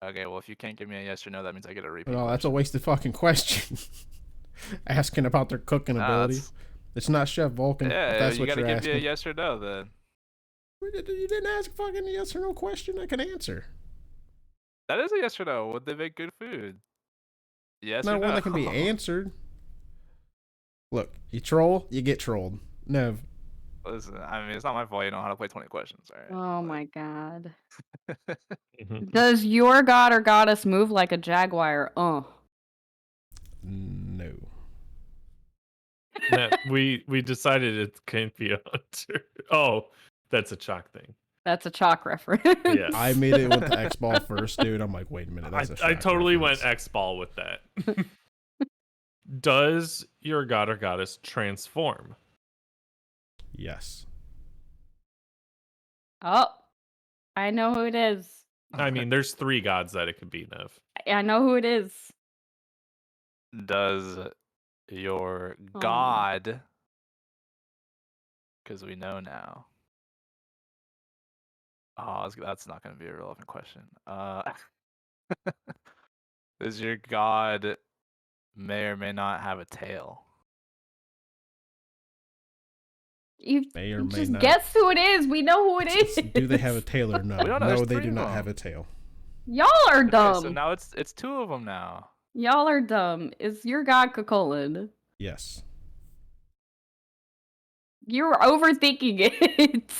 Okay, well, if you can't give me a yes or no, that means I get a repeat. Well, that's a wasted fucking question. Asking about their cooking abilities. It's not Chef Vulcan. Yeah, if that's you what gotta you're give asking. me a yes or no then. You didn't ask a fucking yes or no question I can answer. That is a yes or no. Would they make good food? Yes Not or no? one that can be answered. Look, you troll, you get trolled. Nev. Listen, I mean, it's not my fault you know how to play 20 questions, all right? Oh my god. Mhm. Does your god or goddess move like a jaguar? No. We decided it can't be a hunter. Oh, that's a chalk thing. That's a chalk reference. Yeah. I made it with the X ball first, dude. I'm like, wait a minute. That's a I totally reference. went X ball with that. Does your god or goddess transform? Yes. Oh, I know who it is. I mean, there's 3 gods that it could be, Nev. I know who it is. Does your god, because we know now. Oh, that's not going to be a relevant question. Does your god may or may not have a tail? You May or may just not. guess who it is. We know who it is. Do they have a tail or no? We don't know, No, there's they 3 do of not them. have a tail. Y'all are dumb. Okay, so now it's 2 of them now. Y'all are dumb. Is your god Cucullin? Yes. You're overthinking it.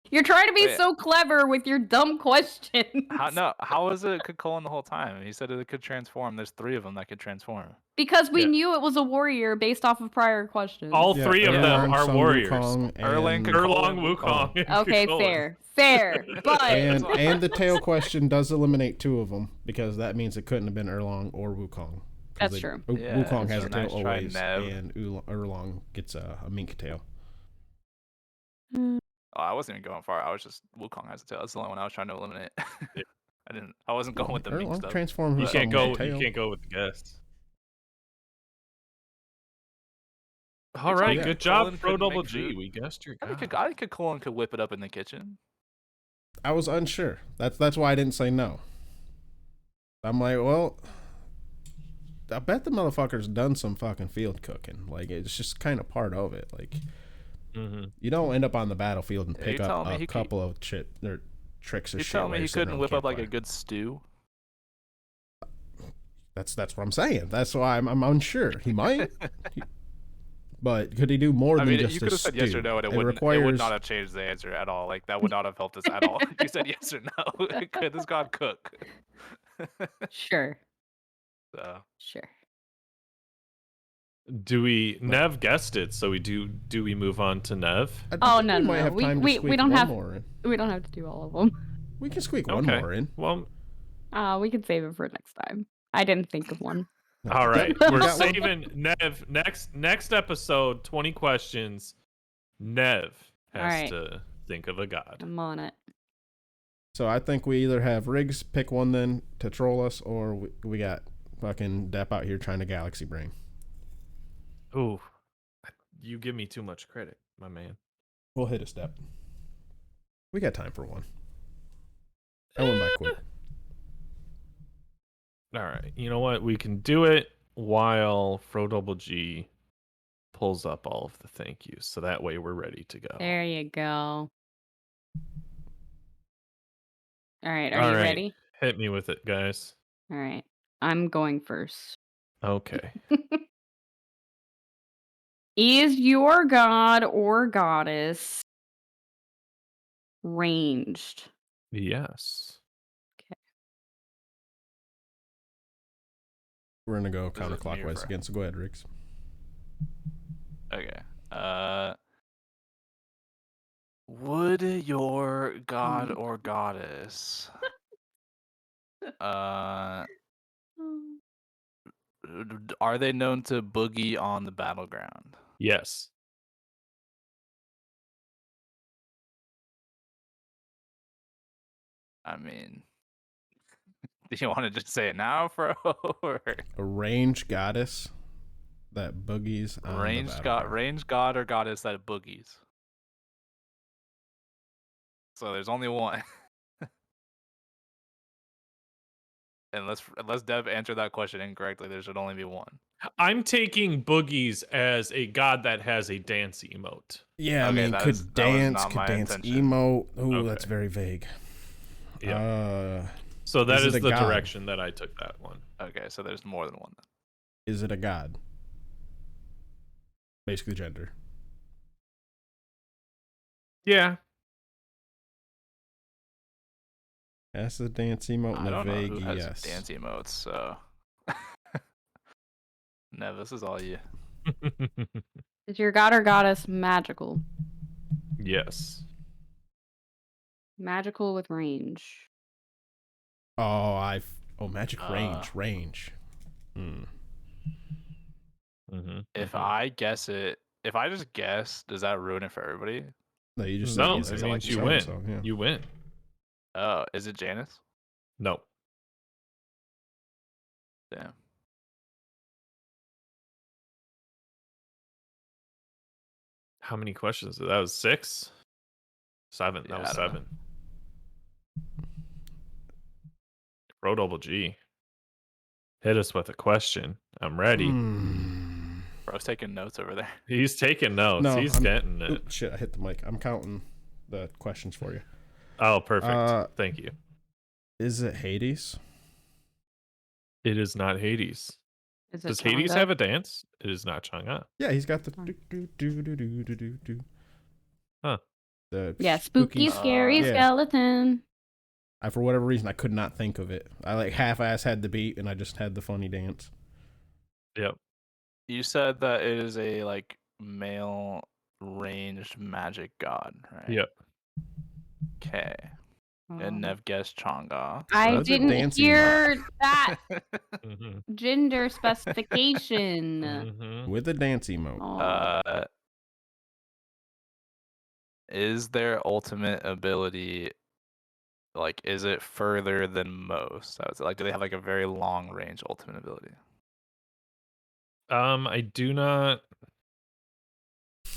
You're trying to be Wait. so clever with your dumb questions. How was it Cucullin the whole time? He said it could transform. There's 3 of them that could transform. Because we Yeah. knew it was a warrior based off of prior questions. All 3 of them Erlang, are Sun warriors. Wukong, Erlang, and, Cucullin, Erlang, Wukong. and Okay, Cucullin. fair. But and the tail question does eliminate 2 of them because that means it couldn't have been Erlang or Wukong. That's true. Yeah, Wukong has so a tail nice try, always, Nev. and Erlang gets a mink tail. Oh, I wasn't even going far. I was just Wukong has a tail. That's the only one I was trying to eliminate. I wasn't going with the mink Erlang stuff. transform You himself can't with a go. tail. You can't go with the guess. All right, yeah. good job, Cucullin Pro could Double make G. food. We guessed your I god. think Cucullin could whip it up in the kitchen. I was unsure. That's why I didn't say no. I'm like, well, I bet the motherfucker's done some fucking field cooking. Like, it's just kind of part of it. Like, you don't end up on the battlefield and pick up a couple of tricks or shit. You telling me he couldn't whip up like a good stew? That's what I'm saying. That's why I'm unsure. He might. But could he do more than just you could have said yes or no, and it would not have changed the answer at all. Like that would not have helped us at all. You said yes or no. Could this god cook? Sure. So Sure. Nev guessed it, so do we move on to Nev? Oh, we might have time to squeak don't one have more in. we don't have to do all of them. We can squeak one Okay. more in. Well, We can save it for next time. I didn't think of one. No. all right. We We're got one. saving Nev next episode, 20 questions. Nev has Alright. to think of a god. I'm on it. So I think we either have Riggs pick one then to troll us, or we got fucking Depp out here trying to galaxy brain. Ooh. You give me too much credit, my man. We'll hit a step. We got time for one. I went by quick. All right. You know what? We can do it while FroDoubleG pulls up all of the thank yous, so that way we're ready to go. There you go. All right, are All you right. ready? Hit me with it, guys. All right. I'm going first. Okay. Is your god or goddess ranged? Yes. We're gonna go This is me counterclockwise for- again, so go ahead, Riggs. Okay. Would your god or goddess are they known to boogie on the battleground? Yes. I mean, do you want to just say it now, Fro? Or A range goddess that boogies on range the god, battleground. range god or goddess that boogies? So there's only one. Unless Dev answered that question incorrectly, there should only be one. I'm taking boogies as a god that has a dance emote. Yeah, Okay, I mean, that could was dance, not could my dance intention. emote. Ooh, Okay. that's very vague. Yeah. So that is it is a the god? direction that I took that one. Okay, so there's more than one then. Is it a god? Basically gender. Yeah. That's a dance emote I and a don't know vague who has yes. dance emotes, so Nev, this is all you. Is your god or goddess magical? Yes. Magical with range. Oh, magic range. Hmm. Mm-hmm. If I guess it, if I just guess, does that ruin it for everybody? No, you just No, said it easy. means you So win. and so, yeah. You win. Oh, is it Janice? No. Damn. How many questions? That was 6? 7. Yeah, That was I don't know. 7. FroDoubleG. Hit us with a question. I'm ready. Bro's taking notes over there. He's taking notes. No, He's getting it. Oops, shit, I hit the mic. I'm counting the questions for you. Oh, perfect. Thank you. Is it Hades? It is not Hades. Is it Does Hades Chang'e? have a dance? It is not Chang'e. Yeah, he's got the Oh. do. Huh. The Yeah, spooky, scary yeah. skeleton. For whatever reason, I could not think of it. I like half-ass had the beat, and I just had the funny dance. Yep. You said that it is a like male ranged magic god, right? Yep. Okay. And Nev guessed Chang'e. I Those are didn't dancing hear that Mm-hmm. gender specification. Mm-hmm. With a dance emote. Oh. Is their ultimate ability like, is it further than most? I would say, like, do they have like a very long range ultimate ability? I do not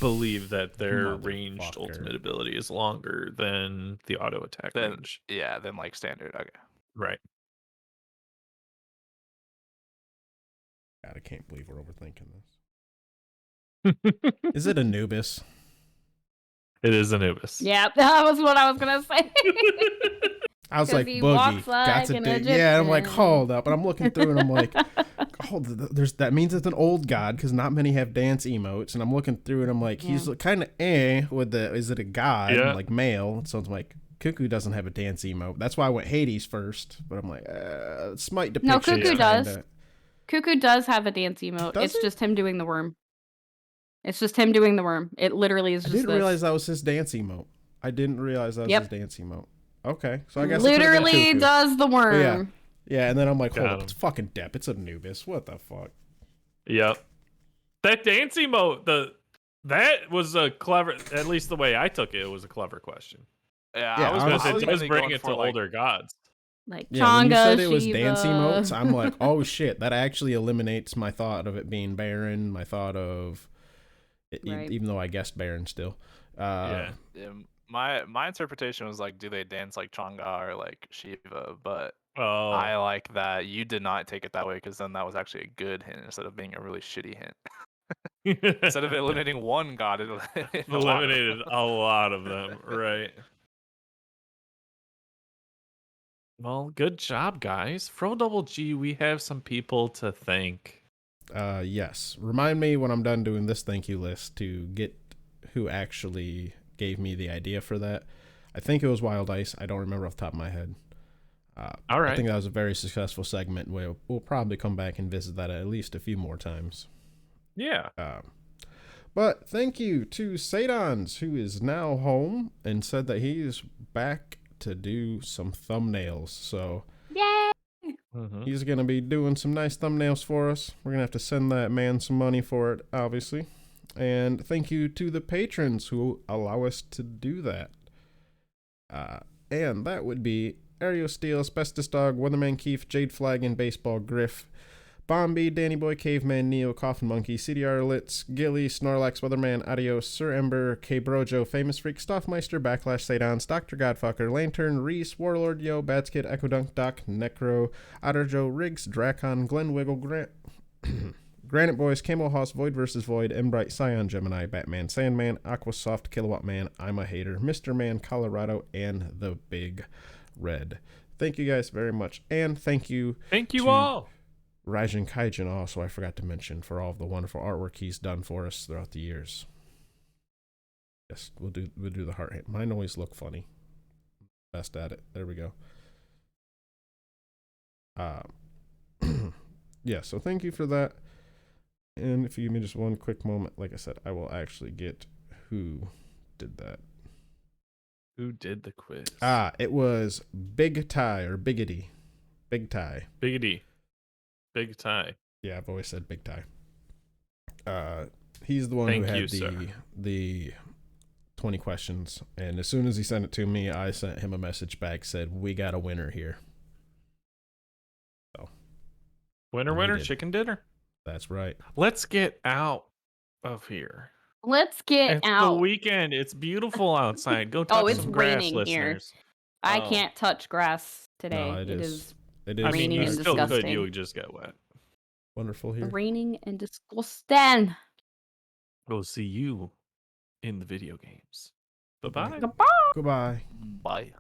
believe that their ranged Motherfucker. ultimate ability is longer than the auto attack Then range. yeah, then like standard. Okay. Right. God, I can't believe we're overthinking this. Is it Anubis? It is Anubis. Yep, that was what I was gonna say. I was 'Cause like, he Boogie. walks like Got to an dig. Yeah, I'm like, Egyptian. hold up. And I'm looking through and I'm like, oh, that means it's an old god because not many have dance emotes. And I'm looking through and I'm like, he's kind of with the, is it a god? Yeah. Like male. So it's like, Cuckoo doesn't have a dance emote. That's why I went Hades first. But I'm like, Smite depiction. No, Cuckoo does. Kinda... Cuckoo does have a dance emote. Does it's it? just him doing the worm. It's just him doing the worm. It literally is just I didn't this. realize that was his dance emote. I didn't realize that was Yep. his dance emote. Okay, so I guess literally does the worm. Yeah, and then I'm like, hold Got up, him. it's fucking Depp. It's Anubis. What the fuck? Yep. That dance emote, that was a clever. At least the way I took it, it was a clever question. Yeah, Yeah, I was, Because I was it does mainly bring going it for, to like, older gods. Like Yeah, when you Changa, said it was Shiva. dance emotes, I'm like, oh shit, that actually eliminates my thought of it being Baron, my thought of, Right. even though I guessed Baron still. Yeah. My interpretation was like, do they dance like Chang'e or like Shiva? But Oh. I like that you did not take it that way, because then that was actually a good hint instead of being a really shitty hint. Instead of eliminating one god, it eliminated a lot of them, right? Well, good job, guys. Fro Double G, we have some people to thank. Yes. Remind me when I'm done doing this thank you list to get who actually gave me the idea for that. I think it was Wild Ice. I don't remember off the top of my head. All right. I think that was a very successful segment. We'll probably come back and visit that at least a few more times. Yeah. But thank you to Sadons, who is now home and said that he is back to do some thumbnails. So Yay! he's going to be doing some nice thumbnails for us. We're going to have to send that man some money for it, obviously. And thank you to the patrons who allow us to do that. And that would be Ario Steel, Asbestos Dog, Weatherman Keith, Jade Flagon, Baseball Griff, Bombi, Danny Boy, Caveman, Neo, Coffin Monkey, CDR Litz, Gilly, Snorlax, Weatherman, Adios, Sir Ember, K Brojo, Famous Freak, Stoffmeister, Backlash, Sadons, Dr. Godfucker, Lantern, Reese, Warlord, Yo, Batskid, Echo Dunk, Doc, Necro, Otter Joe, Riggs, Dracon, Glenn Wiggle, Granite Boys, Camo Hoss, Void vs. Void, Embright, Scion, Gemini, Batman, Sandman, Aquasoft, Kilowatt Man, I'm a Hater, Mr. Man, Colorado, and the Big Red. Thank you guys very much. And thank you. Thank you all. Raijin Kaijin also, I forgot to mention, for all of the wonderful artwork he's done for us throughout the years. Yes, we'll do the heart hit. Mine always look funny. Best at it. There we go. Yeah, so thank you for that. And if you give me just one quick moment, like I said, I will actually get who did that. Who did the quiz? It was Big Tie or Biggity. Big Tie. Biggity. Big Tie. Yeah, I've always said Big Tie. He's the one Thank who you, had sir. the 20 questions, and as soon as he sent it to me, I sent him a message back, said, we got a winner here. So Winner, chicken dinner. that's right. Let's get out of here. Let's get It's out. the weekend. It's beautiful outside. Go touch it's some grass, raining here. listeners. I Oh. can't touch grass today. No, it is. It is. I mean, raining you and still could. disgusting. You would just get wet. Wonderful here. Raining and disgusting. We'll see you in the video games. Bye-bye. Goodbye. Goodbye. Bye.